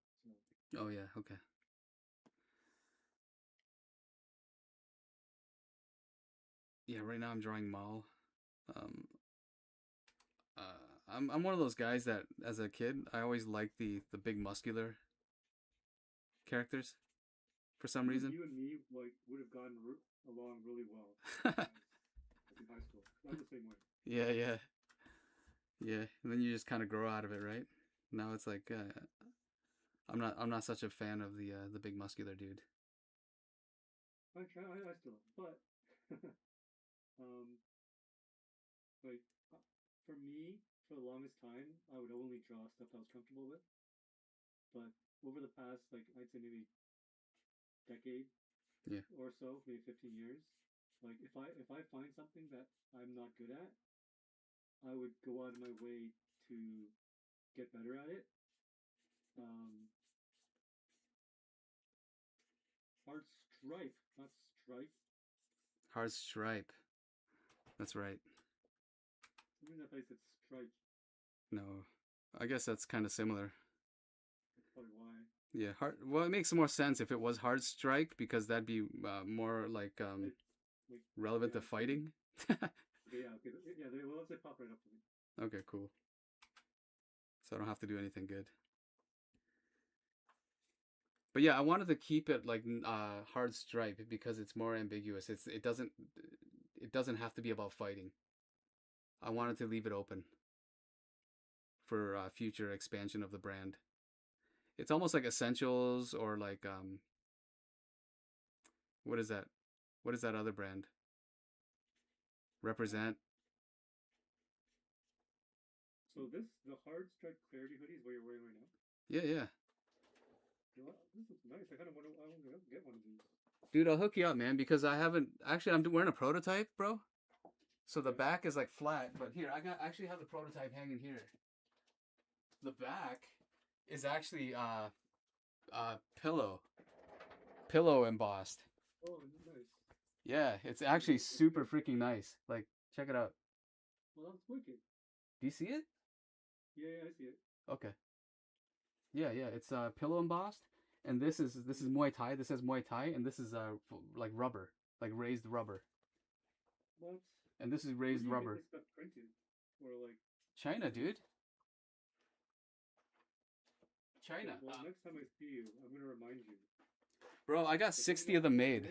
So Oh yeah, okay. yeah, right now I'm drawing Maul. Um, I'm one of those guys that, as a kid, I always liked the big muscular characters for some reason. You and me like would have gotten along really well like in high school. I'm the same way. Yeah, yeah, yeah. And then you just kind of grow out of it, right? Now it's like I'm not such a fan of the big muscular dude. I still, but um, like for me, for the longest time, I would only draw stuff I was comfortable with. But over the past, like I'd say maybe decade Yeah. or so, maybe 15 years, like if I find something that I'm not good at, I would go out of my way to get better at it. Um, hard stripe, not stripe. Hard stripe. That's right. I mean, if I said stripe, No, I guess that's kind of similar. that's probably why. Yeah, hard. Well, it makes more sense if it was hard strike because that'd be more like Like, relevant yeah, to fighting. okay, yeah, okay, yeah. Well, let's say pop right up to me. Okay, cool. So I don't have to do anything good. But yeah, I wanted to keep it like hard stripe because it's more ambiguous. It doesn't have to be about fighting. I wanted to leave it open for future expansion of the brand. It's almost like essentials or like what is that? What is that other brand? Represent. So the hard stripe clarity hoodie is what you're wearing right now. Yeah, yeah. You know what? This looks nice. I kind of want to get one of these. Dude, I'll hook you up, man, because I haven't actually. I'm wearing a prototype, bro. So the back is like flat, but here actually have the prototype hanging here. The back is actually pillow embossed. Oh, nice. Yeah, it's actually super freaking nice. Like, check it out. Well, that's wicked. Do you see it? Yeah, I see it. Okay. Yeah, yeah, it's pillow embossed, and this is Muay Thai. This says Muay Thai, and this is like rubber, like raised rubber, What? and this is Where do raised you rubber. get this stuff printed? Or like China, dude. China. Well, next time I see you, I'm gonna remind you. Bro, I got 60 of them made.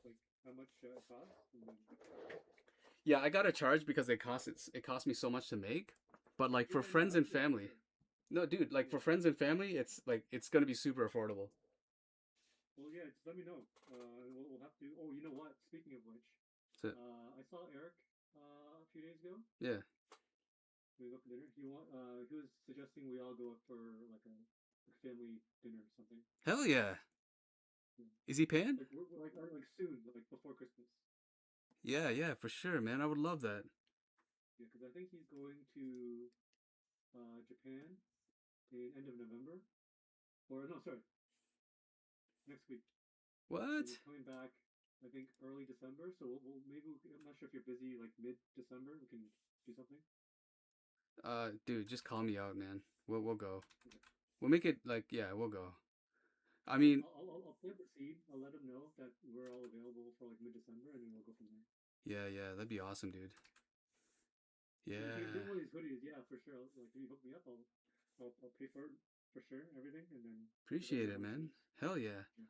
Like how much it costs? And then... Yeah, I got a charge because it cost me so much to make. But like for friends and family, no, dude, like for friends and family, it's gonna be super affordable. Well, yeah, just let me know. We'll have to. Oh, you know what? Speaking of which, I saw Eric a few days ago. Yeah. We go for dinner. He was suggesting we all go up for like a family dinner or something. Hell yeah. Yeah. Is he paying? Like we're like soon, like before Christmas. Yeah, yeah, for sure, man. I would love that. Yeah, because I think he's going to Japan in end of November, or no, sorry, next week. What? So he's coming back, I think early December. So we'll maybe I'm not sure if you're busy like mid December. We can do something. Dude, just call me out, man. We'll go. Okay. We'll make it like, yeah, we'll go. I mean, I'll plant the seed. I'll let him know that we're all available for like mid December, and then we'll go from there. yeah, yeah, that'd be awesome, dude. Yeah. If you get one of these hoodies, yeah, for sure. Like if you hook me up, I'll pay for it for sure, everything, and then Appreciate it, man. Hell yeah. Yeah.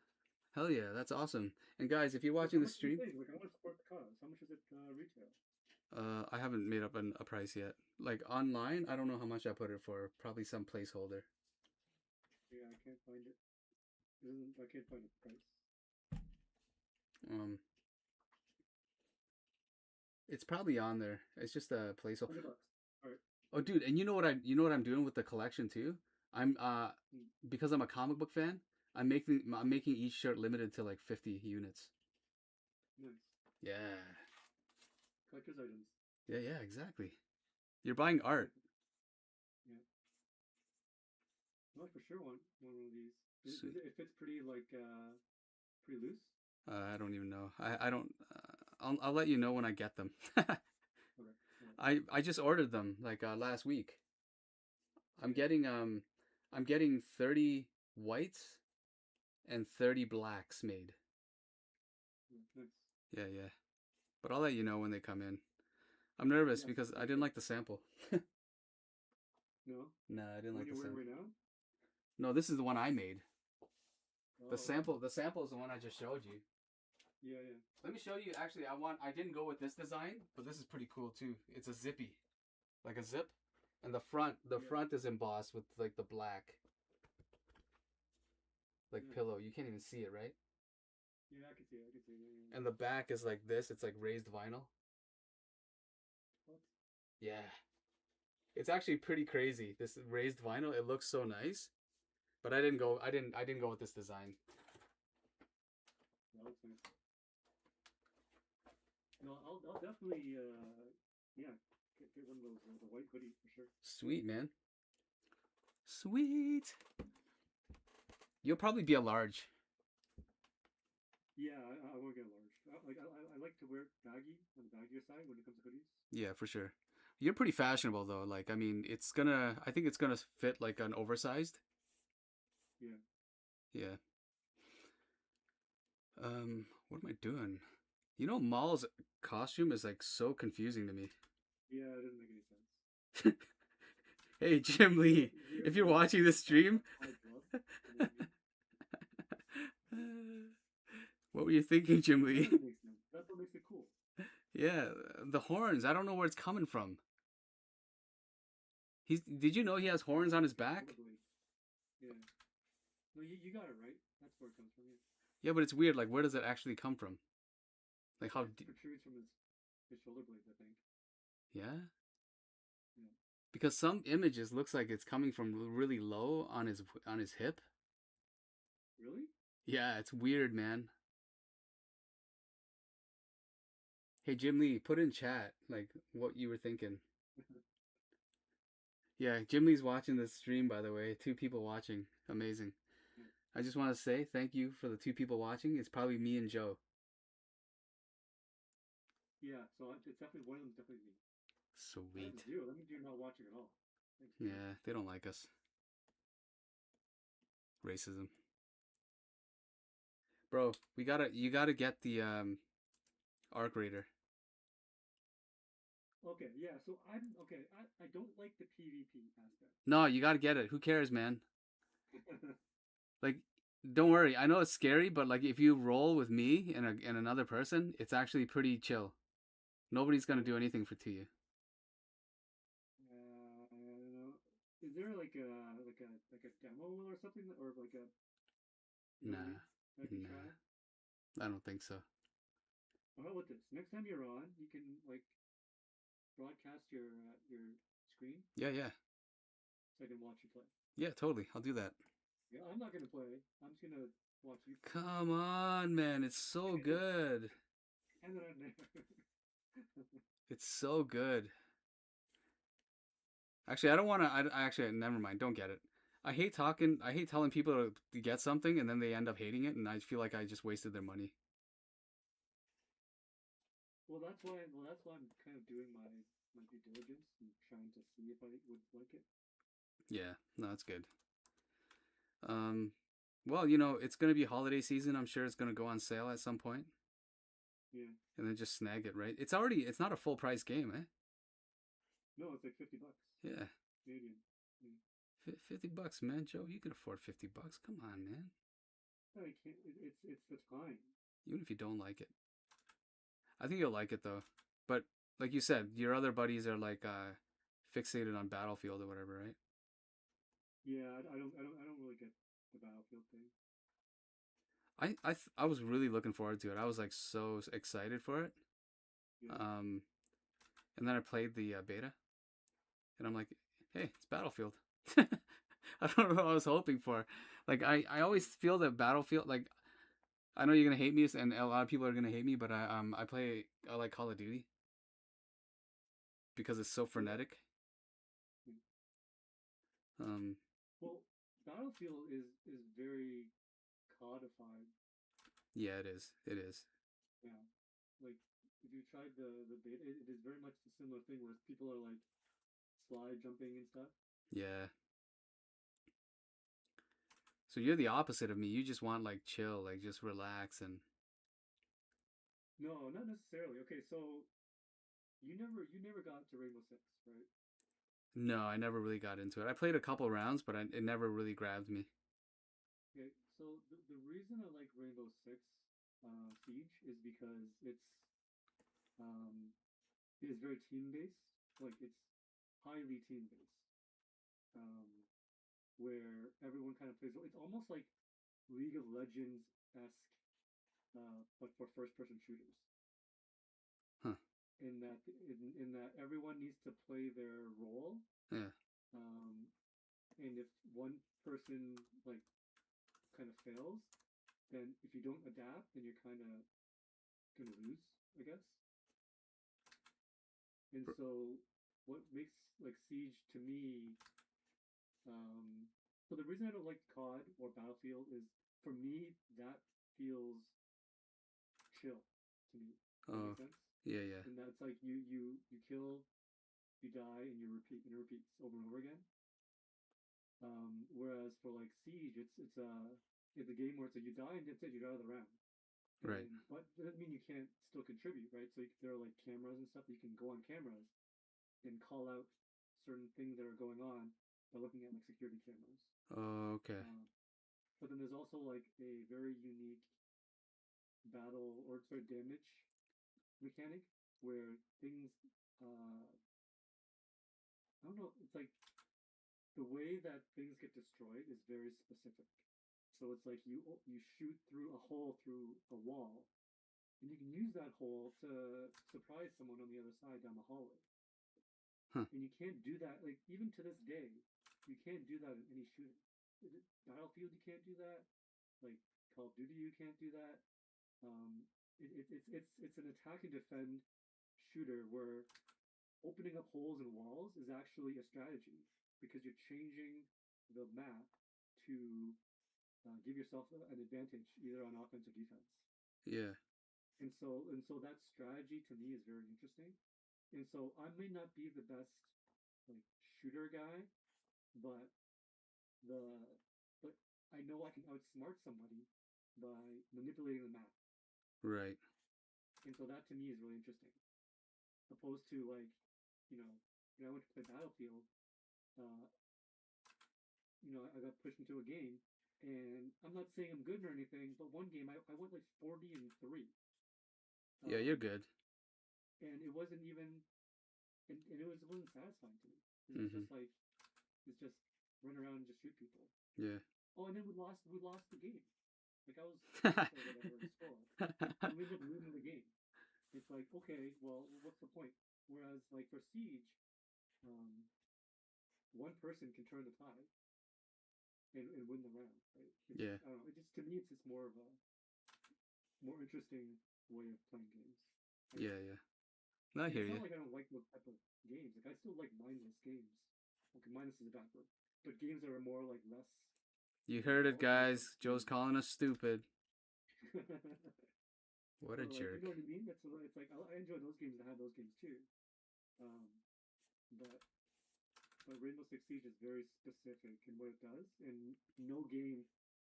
Hell yeah, that's awesome. And guys, if you're watching the stream, like I want to support the cause. How much is it retail? I haven't made up a price yet. Like online, I don't know how much I put it for. Probably some placeholder. Yeah, I can't find it. I can't find a price. It's probably on there. It's just a placeholder. $100. All right. Oh, dude, and you know what I'm doing with the collection too? I'm because I'm a comic book fan. I'm making each shirt limited to like 50 units. Nice. Yeah. Collector's items. Yeah, yeah, exactly. You're buying art. Yeah. Well, I for sure want one of these. It fits pretty like pretty loose. I don't even know. I don't. I'll let you know when I get them. Okay. I just ordered them like last week. I'm getting 30 whites and 30 blacks made. Nice. Yeah, yeah. But I'll let you know when they come in. I'm nervous Yeah, because I like didn't like the sample. no, Nah, I the didn't one like the you're wearing sample. right now. No, this is the one I made. Oh, The sample is the one I just showed you. yeah, yeah. Let me show you. Actually, I didn't go with this design, but this is pretty cool too. It's a zippy, like a zip, and the Yeah, front is embossed with like the black, like nice. pillow. You can't even see it, right? Yeah, I can see it. I can see it. Yeah, yeah. And the back is like this. It's like raised vinyl. What? Yeah, it's actually pretty crazy. This raised vinyl. It looks so nice, but I didn't go. I didn't go with this design. That looks nice. No, I'll definitely yeah get one of those the white hoodie for sure. Sweet man. Sweet. You'll probably be a large. Yeah, I won't get large. I like to wear it baggy on the baggier side when it comes to hoodies. Yeah, for sure. You're pretty fashionable though. Like, I mean, it's gonna. I think it's gonna fit like an oversized. Yeah. Yeah. What am I doing? You know, Maul's costume is like so confusing to me. Yeah, it doesn't make any sense. Hey, Jim Lee, if you're watching this stream, High glove. You know what I mean? what were you thinking, Jim That Lee? doesn't make sense. That's what makes it cool. Yeah, the horns. I don't know where it's coming from. He's. Did you know he has horns on his back? Rollerblade. Yeah. No, you got it right. That's where it comes from. Yeah. Yeah, but it's weird. Like, where does it actually come from? Like, how? It protrudes from his shoulder blades, I think. Yeah. Yeah. Because some images looks like it's coming from really low on his hip. Really? Yeah, it's weird, man. Hey, Jim Lee, put in chat like what you were thinking. Yeah, Jim Lee's watching this stream, by the way. 2 people watching. Amazing. I just want to say thank you for the 2 people watching. It's probably me and Joe. Yeah. So it's definitely one of them's definitely me. I have Sweet. 0. That means you're not watching at all. Thanks, man. Yeah, they don't like us. Racism. Bro, you gotta get the arc raider. Okay. Yeah. So I'm okay. I don't like the PvP aspect. No, you gotta get it. Who cares, man? Like, don't worry. I know it's scary, but like if you roll with me and another person, it's actually pretty chill. Nobody's gonna do anything to you. I don't know. Is there like a demo or something or like a you know what I Nah, mean? I can try. nah. I don't think so. How about this? Next time you're on, you can like broadcast your screen Yeah, yeah. so I can watch you play. Yeah, totally. I'll do that. Yeah, I'm not gonna play. I'm just gonna watch you play. Come on, man. It's so good. And then I'm there. It's so good. Actually, I don't want to. I actually never mind. Don't get it. I hate talking. I hate telling people to get something and then they end up hating it, and I feel like I just wasted their money. Well, that's why. Well, that's why I'm kind of doing my due diligence and trying to see if I would like it. Yeah, no, that's good. Um, well, you know, it's gonna be holiday season. I'm sure it's gonna go on sale at some point, Yeah. and then just snag it. Right? It's not a full price game, eh? No, it's like $50 Yeah, Canadian. Yeah. $50, man. Joe, you can afford $50. Come on, man. I can't. It's the time. Even if you don't like it, I think you'll like it though. But like you said, your other buddies are like fixated on Battlefield or whatever, right? Yeah, I don't really get the Battlefield thing. I was really looking forward to it. I was like so excited for it. Yeah. And then I played the beta, and I'm like, hey, it's Battlefield. I don't know what I was hoping for. Like I always feel that Battlefield. Like I know you're gonna hate me, and a lot of people are gonna hate me, but I like Call of Duty because it's so frenetic. Hmm. Um, Well, Battlefield is very codified. yeah, it is. It is. Yeah. Like if you tried the beta, it is very much a similar thing where people are like slide jumping and stuff. Yeah. So you're the opposite of me. You just want like chill, like just relax and No, not necessarily. Okay, so you never got to Rainbow Six, right? No, I never really got into it. I played a couple rounds, but it never really grabbed me. Okay, so the reason I like Rainbow Six Siege is because um it is very team based. Like it's highly team based. Um, where everyone kind of plays. It's almost like League of Legends esque, but for first person shooters. Huh. In that everyone needs to play their role, Yeah. um, and if one person like kind of fails, then if you don't adapt, then you're kind of gonna lose, I guess. And so, what makes like Siege to me, so the reason I don't like COD or Battlefield is for me that feels chill to me. Does that Oh, make sense? yeah, yeah. And that's like you kill, you die, and you repeat, and it repeats over and over again. Whereas for like Siege, it's a game where it's like you die and that's it, you're out of the round. Right. And but that doesn't mean you can't still contribute, right? So there are like cameras and stuff. You can go on cameras and call out certain things that are going on by looking at like security cameras. Oh, okay. But then there's also like a very unique battle or sorry damage mechanic where things I don't know, it's like the way that things get destroyed is very specific. So it's like you shoot through a hole through a wall, and you can use that hole to surprise someone on the other side down the hallway. Huh. And you can't do that. Like even to this day, you can't do that in any shooting. Battlefield, you can't do that. Like Call of Duty, you can't do that. It's an attack and defend shooter where opening up holes in walls is actually a strategy because you're changing the map to give yourself an advantage either on offense or defense. Yeah. And so that strategy to me is very interesting. And so I may not be the best like shooter guy, but the but I know I can outsmart somebody by manipulating the map. Right. And so that to me is really interesting. Opposed to like, you know, when I went to play Battlefield, uh, I got pushed into a game, and I'm not saying I'm good or anything, but one game I went like 40-3, Yeah, you're um, good. and it wasn't even, and it wasn't satisfying to me. It was Mm-hmm. just like it's just run around and just shoot people. Yeah. Oh, and then we lost the game. Like I was fifth or whatever in score, and we ended up losing the game. It's like okay, well, what's the point? Whereas like for Siege, um, one person can turn the tide and win the round, right? Yeah. I don't know. It just to me, it's just more of a more interesting way of playing games, I Yeah, guess. yeah. No, I And hear it's you. not like I don't like those type of games. Like I still like mindless games. Okay, mindless is a bad word, but games that are more like less You heard it, involved, like guys. Joe's calling us stupid. What a or like you know jerk. what I mean. It's like I enjoy those games and have those games too. Um, but Rainbow Six Siege is very specific in what it does, and no game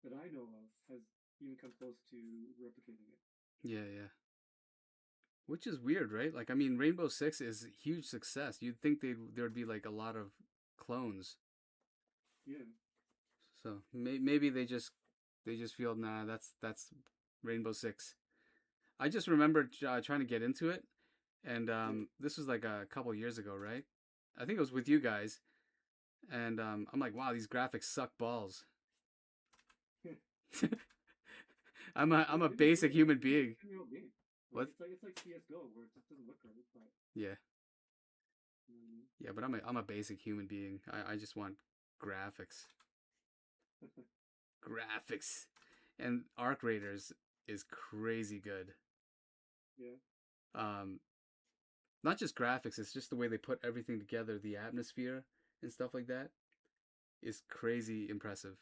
that I know of has even come close to replicating it. Yeah, yeah. Which is weird, right? Like, I mean, Rainbow Six is a huge success. You'd think there'd be like a lot of clones. Yeah, So maybe they just feel nah, that's Rainbow Six. I just remember trying to get into it, and yeah. this was like a couple years ago, right? I think it was with you guys, and I'm like, wow, these graphics suck balls. I'm a It is basic weird. human It's a being. 10-year-old game. Like What? it's like CS:GO where it just doesn't look right, but Yeah, you know what yeah, but I'm a basic human being. I just want graphics, I mean. graphics, and Arc Raiders is crazy good. Yeah, Um, Not just graphics, it's just the way they put everything together, the atmosphere and stuff like that is crazy impressive.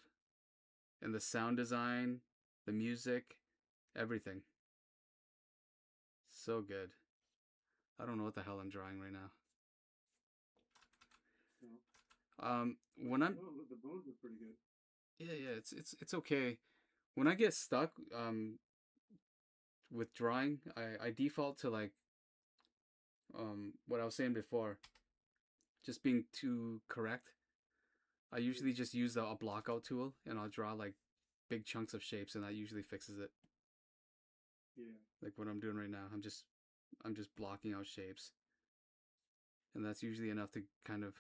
And the sound design, the music, everything. So good. I don't know what the hell I'm drawing right now. no, but When I'm no, the bones are pretty good. yeah, yeah, it's okay. When I get stuck, with drawing, I default to like what I was saying before, just being too correct. I usually just use a block out tool and I'll draw like big chunks of shapes, and that usually fixes it. Yeah. Like what I'm doing right now, I'm just blocking out shapes, and that's usually enough to kind of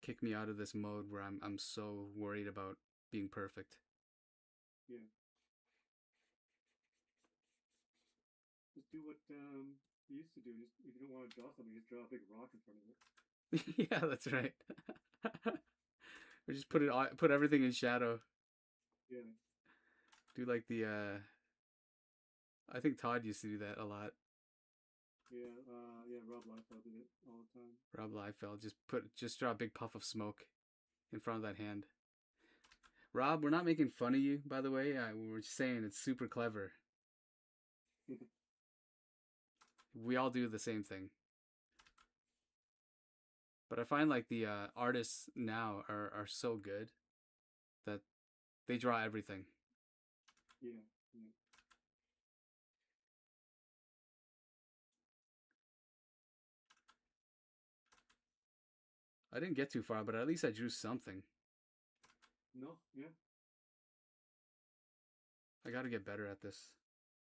kick me out of this mode where I'm so worried about being perfect. Yeah. Just do what you used to do. Just if you don't want to draw something, just draw a big rock in front of it. Yeah, that's right. Or just put everything in shadow. Yeah. Do like the I think Todd used to do that a lot. Yeah. Yeah. Rob Liefeld did it all the time. Rob Liefeld just draw a big puff of smoke in front of that hand. Rob, we're not making fun of you, by the way. We're just saying it's super clever. We all do the same thing. But I find like the artists now are so good that they draw everything. Yeah. Yeah. I didn't get too far, but at least I drew something. No. Yeah. I got to get better at this.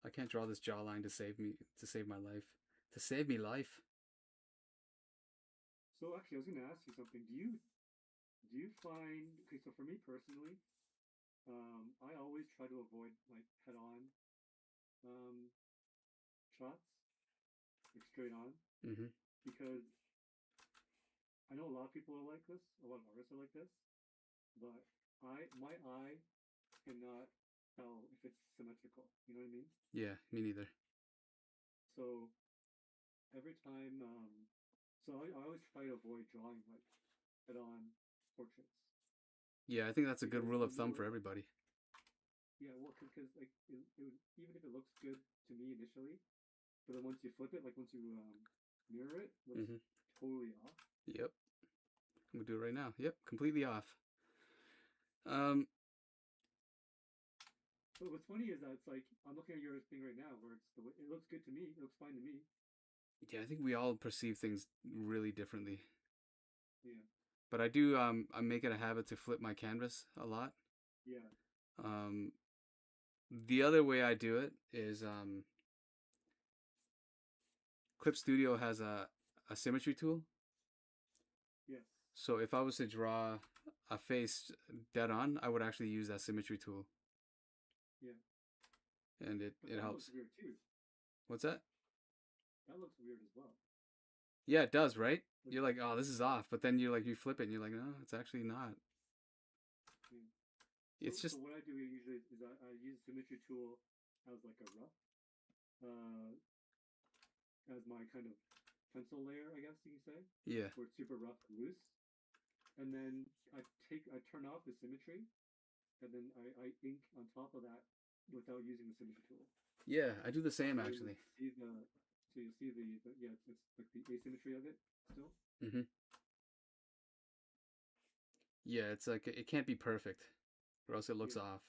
I can't draw this jawline to save my life, to save me life. So actually, I was going to ask you something. Do you find, okay? So for me personally, I always try to avoid like head-on um, shots, like straight on, Mm-hmm. because I know a lot of people are like this. A lot of artists are like this, but my eye cannot tell if it's symmetrical. You know what I mean? Yeah, me neither. So every time, so I always try to avoid drawing like head-on portraits Yeah, I think that's a good because rule I of thumb know for it. everybody. Yeah, well, because like even if it looks good to me initially, but then once you flip it, like once you mirror it, it looks Mm-hmm. totally off. Yep, I'm gonna do it right now. Yep, completely off. Um, But what's funny is that it's like I'm looking at your thing right now, where it's the way it looks good to me, it looks fine to me. yeah, I think we all perceive things really differently. Yeah, But I do I make it a habit to flip my canvas a lot. yeah, Um, the other way I do it is Clip Studio has a symmetry tool. yes, So if I was to draw a face dead on, I would actually use that symmetry tool, yeah. and But it that looks helps. weird too. What's that? That looks weird as well. Yeah, it does, right? Like, You're like, oh, this is off, but then you flip it, and you're like, no, it's actually not. yeah. It's So just what I do usually is I use symmetry tool as like a rough, uh, as my kind of pencil layer, I guess you can say, yeah, where it's super rough and loose. And then I turn off the symmetry, and then I ink on top of that without using the symmetry tool. yeah. I do the same So actually. you see the yeah, it's like the asymmetry of it still. Hmm. Yeah, it's like it can't be perfect, or else it looks Yeah. off.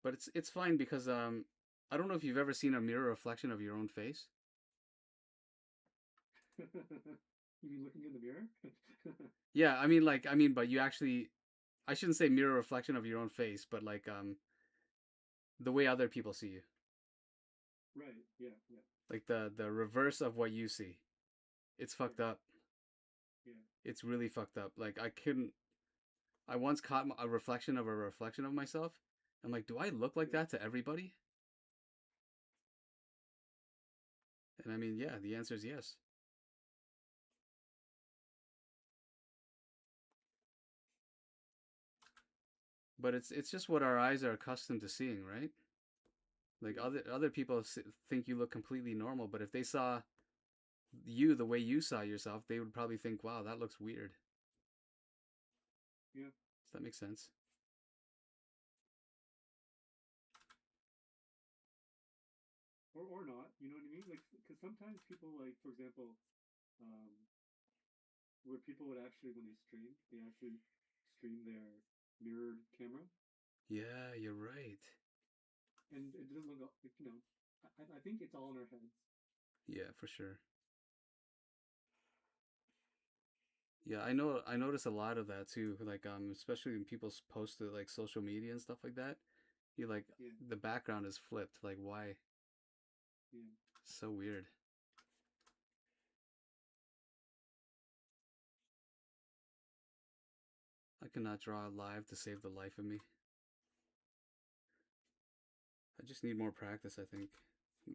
But it's fine because I don't know if you've ever seen a mirror reflection of your own face. You mean looking in the mirror? Yeah, but you actually, I shouldn't say mirror reflection of your own face, but like the way other people see you, Right. Yeah. Yeah. like the reverse of what you see. It's Sure. fucked up. Yeah. It's really fucked up. Like I couldn't. I once caught a reflection of myself. I'm like, do I look like Yeah. that to everybody? And I mean, yeah, the answer is yes. But it's just what our eyes are accustomed to seeing, right? Like Yeah. other people think you look completely normal, but if they saw you the way you saw yourself, they would probably think, "Wow, that looks weird." Yeah. Does that make sense? Or not. You know what I mean? Like, because sometimes people, like, for example, um, where people would actually, when they actually stream their mirrored camera. Yeah, you're right. and it doesn't look like, you know. I think it's all in our heads. Yeah, for sure. Yeah, I know. I notice a lot of that too. Like, especially when people post to like social media and stuff like that. You like Yeah, the background is flipped. Like, why? yeah. So weird. I cannot draw live to save the life of me. I just need more practice. I think.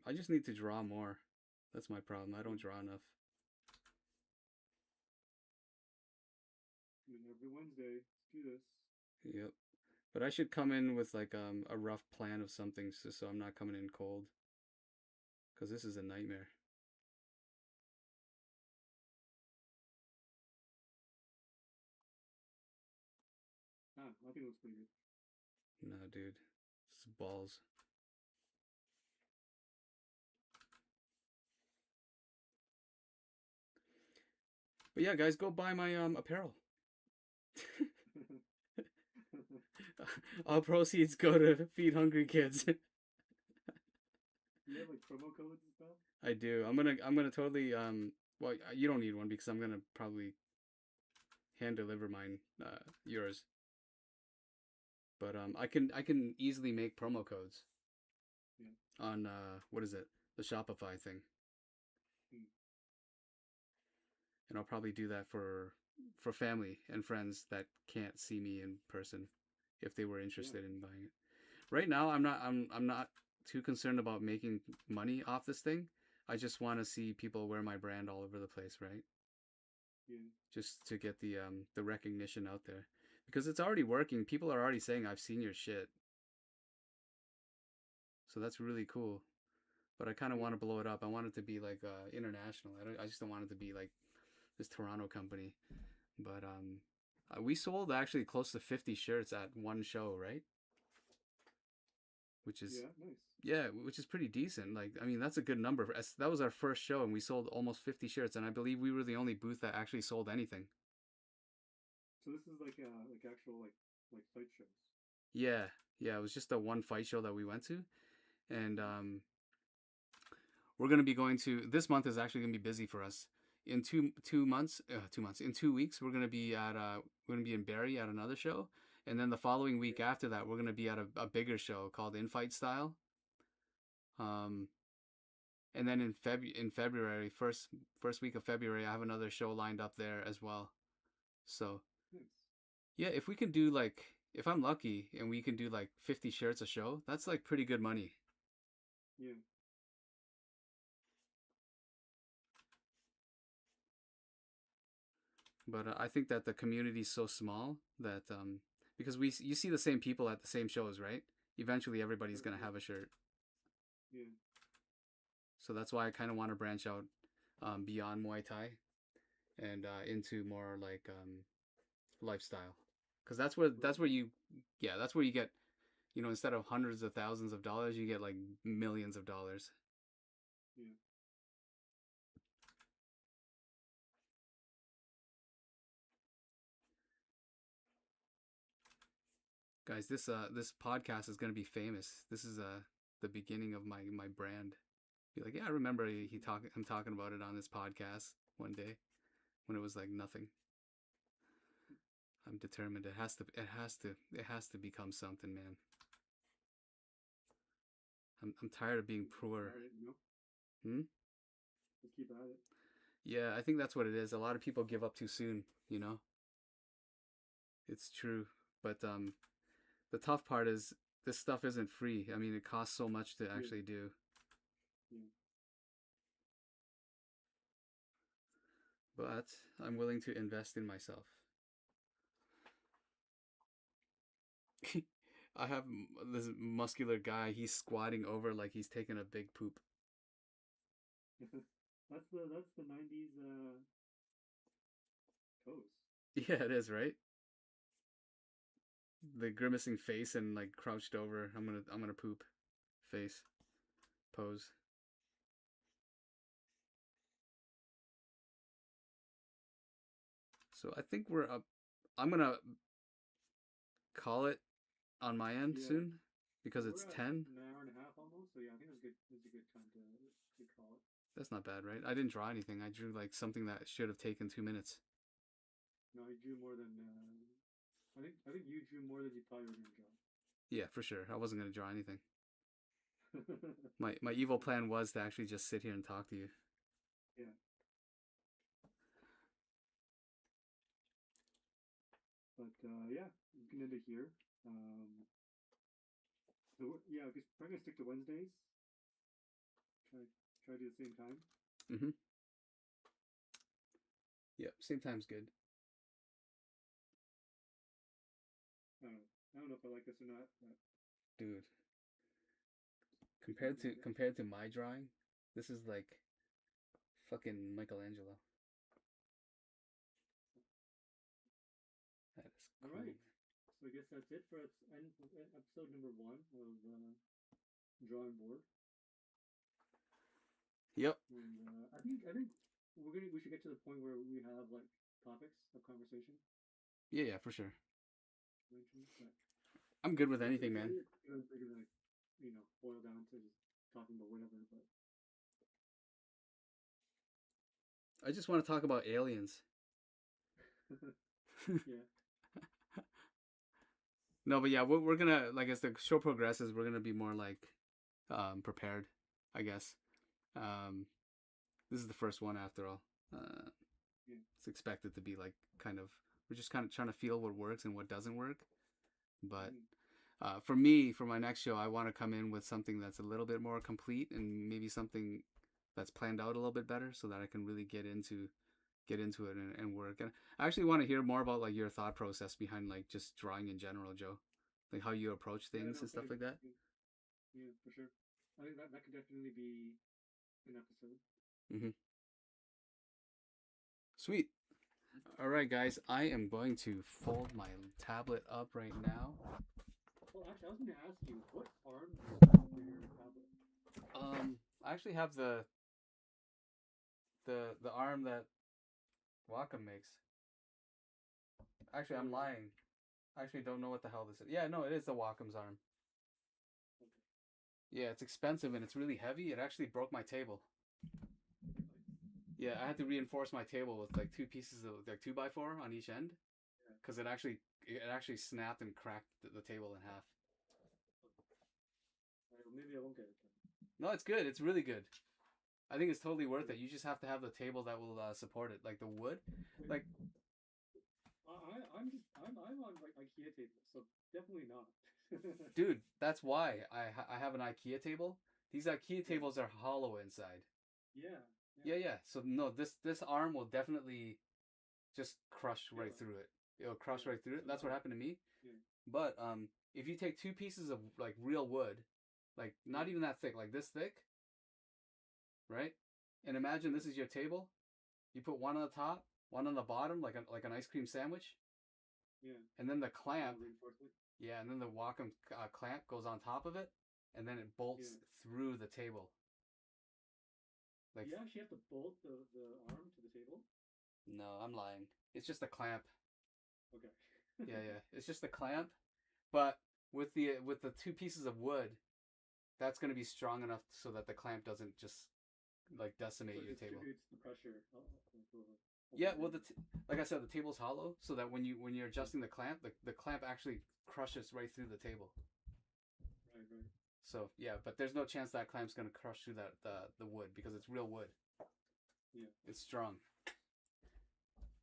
I just need to draw more. That's my problem. I don't draw enough. I mean, every Wednesday, let's do this. Yep. But I should come in with like a rough plan of something so I'm not coming in cold. Because this is a nightmare. Ah, I think it looks pretty good. No, dude. It's balls. But yeah, guys, go buy my apparel. All proceeds go to feed hungry kids. You have like promo codes and stuff? I do. I'm gonna totally well, you don't need one because I'm gonna probably hand deliver mine yours. But I can easily make promo codes Yeah. on what is it? The Shopify thing. Hmm. And I'll probably do that for family and friends that can't see me in person if they were interested Yeah. in buying it. Right now, I'm not too concerned about making money off this thing. I just want to see people wear my brand all over the place, right? Yeah. Just to get the recognition out there because it's already working. People are already saying I've seen your shit, so that's really cool. But I kind of Yeah. want to blow it up. I want it to be like international. I just don't want it to be like this Toronto company. But we sold actually close to 50 shirts at one show, right? Which is Yeah. Nice. yeah, which is pretty decent. Like, I mean, that's a good number. That was our first show, and we sold almost 50 shirts, and I believe we were the only booth that actually sold anything. So this is like actual like fight shows. Yeah, yeah, it was just a one fight show that we went to, and we're gonna be going to. This month is actually gonna be busy for us. In 2 months, 2 months. In 2 weeks, we're gonna be in Barrie at another show, and then the following week after that, we're gonna be at a bigger show called Infight Style. Um, and then in February, first week of February, I have another show lined up there as well. So Nice. yeah, if we can do like if I'm lucky and we can do like 50 shirts a show, that's like pretty good money. Yeah. But I think that the community is so small that because you see the same people at the same shows, right? Eventually, everybody's gonna Yeah. have a shirt. Yeah. So that's why I kind of want to branch out beyond Muay Thai and into more like lifestyle, because Right. that's where you get instead of hundreds of thousands of dollars, you get like millions of dollars. Yeah. Guys, this podcast is gonna be famous. This is the beginning of my brand. Be like, yeah, I remember I'm talking about it on this podcast one day when it was like nothing. I'm determined. It has to become something, man. I'm tired of being Just keep poor. at it. You know. Hmm? Just keep at it. Yeah, I think that's what it is. A lot of people give up too soon. It's true. But the tough part is this stuff isn't free. I mean, it costs so much to Yeah. actually do. Yeah. But I'm willing to invest in myself. I have this muscular guy. He's squatting over like he's taking a big poop. that's the '90s pose. Yeah, it is, right? The grimacing face and like crouched over. I'm gonna poop face pose. So I think we're up. I'm gonna call it on my end Yeah. soon because We're it's at 10. an hour and a So yeah, I think it's a good time to call it. That's not bad, right? I didn't draw anything. I drew like something that should have taken 2 minutes. No, you drew more than I think you drew more than you thought you were gonna draw. Yeah, for sure. I wasn't gonna draw anything. My evil plan was to actually just sit here and talk to you. Yeah. But yeah, you can end it here. So yeah, just try to stick to Wednesdays. Try to do the same time. Mm-hmm. Yep, same time's good. I don't know if I like this or not. But Dude, compared to my drawing, this is like fucking Michelangelo. That is all cool. right. So I guess that's it for episode number 1 of Drawing Board. Yep. And I think we should get to the point where we have like topics of conversation. Yeah, for sure. But I'm good with anything, man. They're gonna, boil down to just talking about whatever. But I just want to talk about aliens. yeah. No, but yeah, we're gonna, like, as the show progresses, we're gonna be more like prepared, I guess. This is the first one after all. Yeah. It's expected to be like we're just kind of trying to feel what works and what doesn't work. But for me, for my next show, I want to come in with something that's a little bit more complete and maybe something that's planned out a little bit better, so that I can really get into it and work. And I actually want to hear more about like your thought process behind like just drawing in general, Joe, like how you approach things and stuff like that. Yeah, for sure. I think that could definitely be an episode. Mm-hmm. Sweet. All right, guys, I am going to fold my tablet up right now. Well, actually, I was going to ask you, what arm do you have for your tablet? I actually have the arm that Wacom makes. Actually, I'm lying. I actually don't know what the hell this is. Yeah, no, it is the Wacom's arm. Okay. Yeah, it's expensive and it's really heavy. It actually broke my table. Yeah, I had to reinforce my table with like 2 pieces of like 2x4 on each end, because it actually snapped and cracked the table in half. Well, maybe I won't get it then. No, it's good. It's really good. I think it's totally worth it. You just have to have the table that will support it, like the wood. Like I'm on like IKEA tables, so definitely not. Dude, that's why I have an IKEA table. These IKEA tables are hollow inside. Yeah. So no, this arm will definitely just crush right through it. It'll crush right through it. That's what happened to me. Yeah. But if you take 2 pieces of like real wood, like not even that thick, like this thick, right? And imagine this is your table. You put one on the top, one on the bottom, like an ice cream sandwich. Yeah. And then the clamp. Reinforcement. Yeah, and then the Wacom clamp goes on top of it, and then it bolts through the table. Like, you actually have to bolt the arm to the table? No, I'm lying. It's just a clamp. Okay. yeah. It's just a clamp, but with the 2 pieces of wood, that's going to be strong enough so that the clamp doesn't just like decimate your table. It distributes the pressure. Yeah, well, like I said, the table's hollow, so that when you're adjusting the clamp actually crushes right through the table. Right. So yeah, but there's no chance that clamp's gonna crush through the wood, because it's real wood. Yeah. It's strong.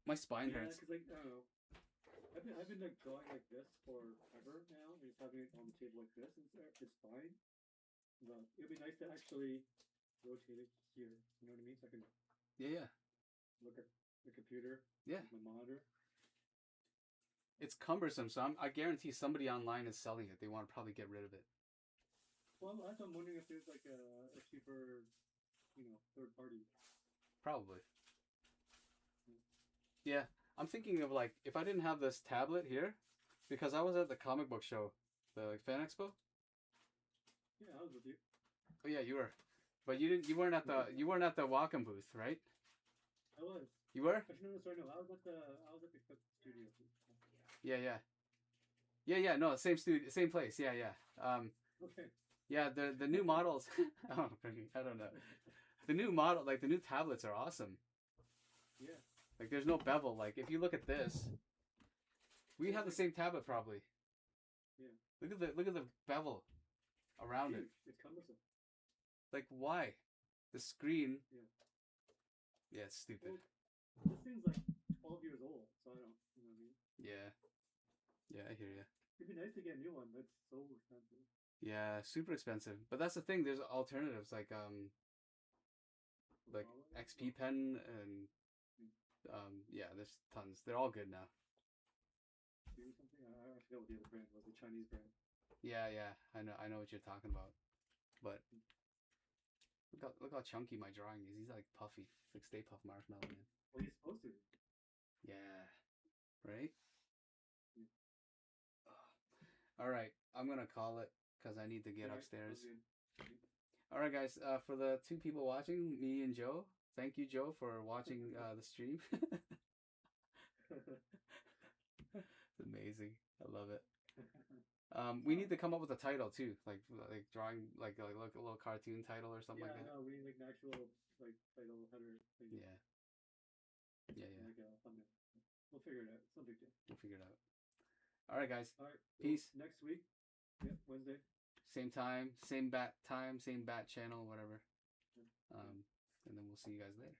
My spine hurts. Yeah, because like I don't know, I've been like drawing like this forever now, and just having it on the table like this, it's fine. But it'd be nice to actually rotate it here. You know what I mean? So I can Yeah. look at the computer. Yeah. My monitor. It's cumbersome, so I guarantee somebody online is selling it. They want to probably get rid of it. Well, that's what I'm wondering, if there's like a cheaper, third party. Probably. Yeah, I'm thinking of like, if I didn't have this tablet here, because I was at the comic book show, the Fan Expo. Yeah, I was with you. Oh yeah, you were, but you weren't at the Wacom booth, right? I was. You were? Actually, no, sorry, no. I was at the studio. Yeah. No, same studio, same place. Yeah. Okay. Yeah, the new models. Oh, I don't know. The new model, like the new tablets, are awesome. Yeah. Like, there's no bevel. Like, if you look at this, we It's have the like, same tablet probably. yeah. Look at the bevel around it. Huge. It's cumbersome. Like, why? The screen. Yeah. Yeah, it's stupid. Well, this thing's like 12 years old, so I don't. You know what I mean? Yeah. Yeah, I hear you. It'd be nice to get a new one. That's so expensive. Yeah, super expensive. But that's the thing. There's alternatives like XP Pen and yeah, there's tons. They're all good now. Do something. I forget what the other brand was. The Chinese brand. Yeah, yeah. I know what you're talking about. But look how chunky my drawing is. He's like puffy. It's like Stay Puft Marshmallow Man. Well, he's supposed to. Yeah. Right? Yeah. All right. I'm going to call it because I need to get upstairs. Okay. All right, guys. For the two people watching, me and Joe, thank you, Joe, for watching the stream. It's amazing. I love it. We need to come up with a title too, like drawing, like a little cartoon title or something like that. Yeah, no, we need like an actual like title header thing. Yeah. Yeah, yeah. Like a thumbnail. We'll figure it out. It's no big deal. We'll figure it out. All right, guys. All right. Peace. Next week. Yeah, Wednesday. Same time, same bat channel, whatever. And then we'll see you guys later.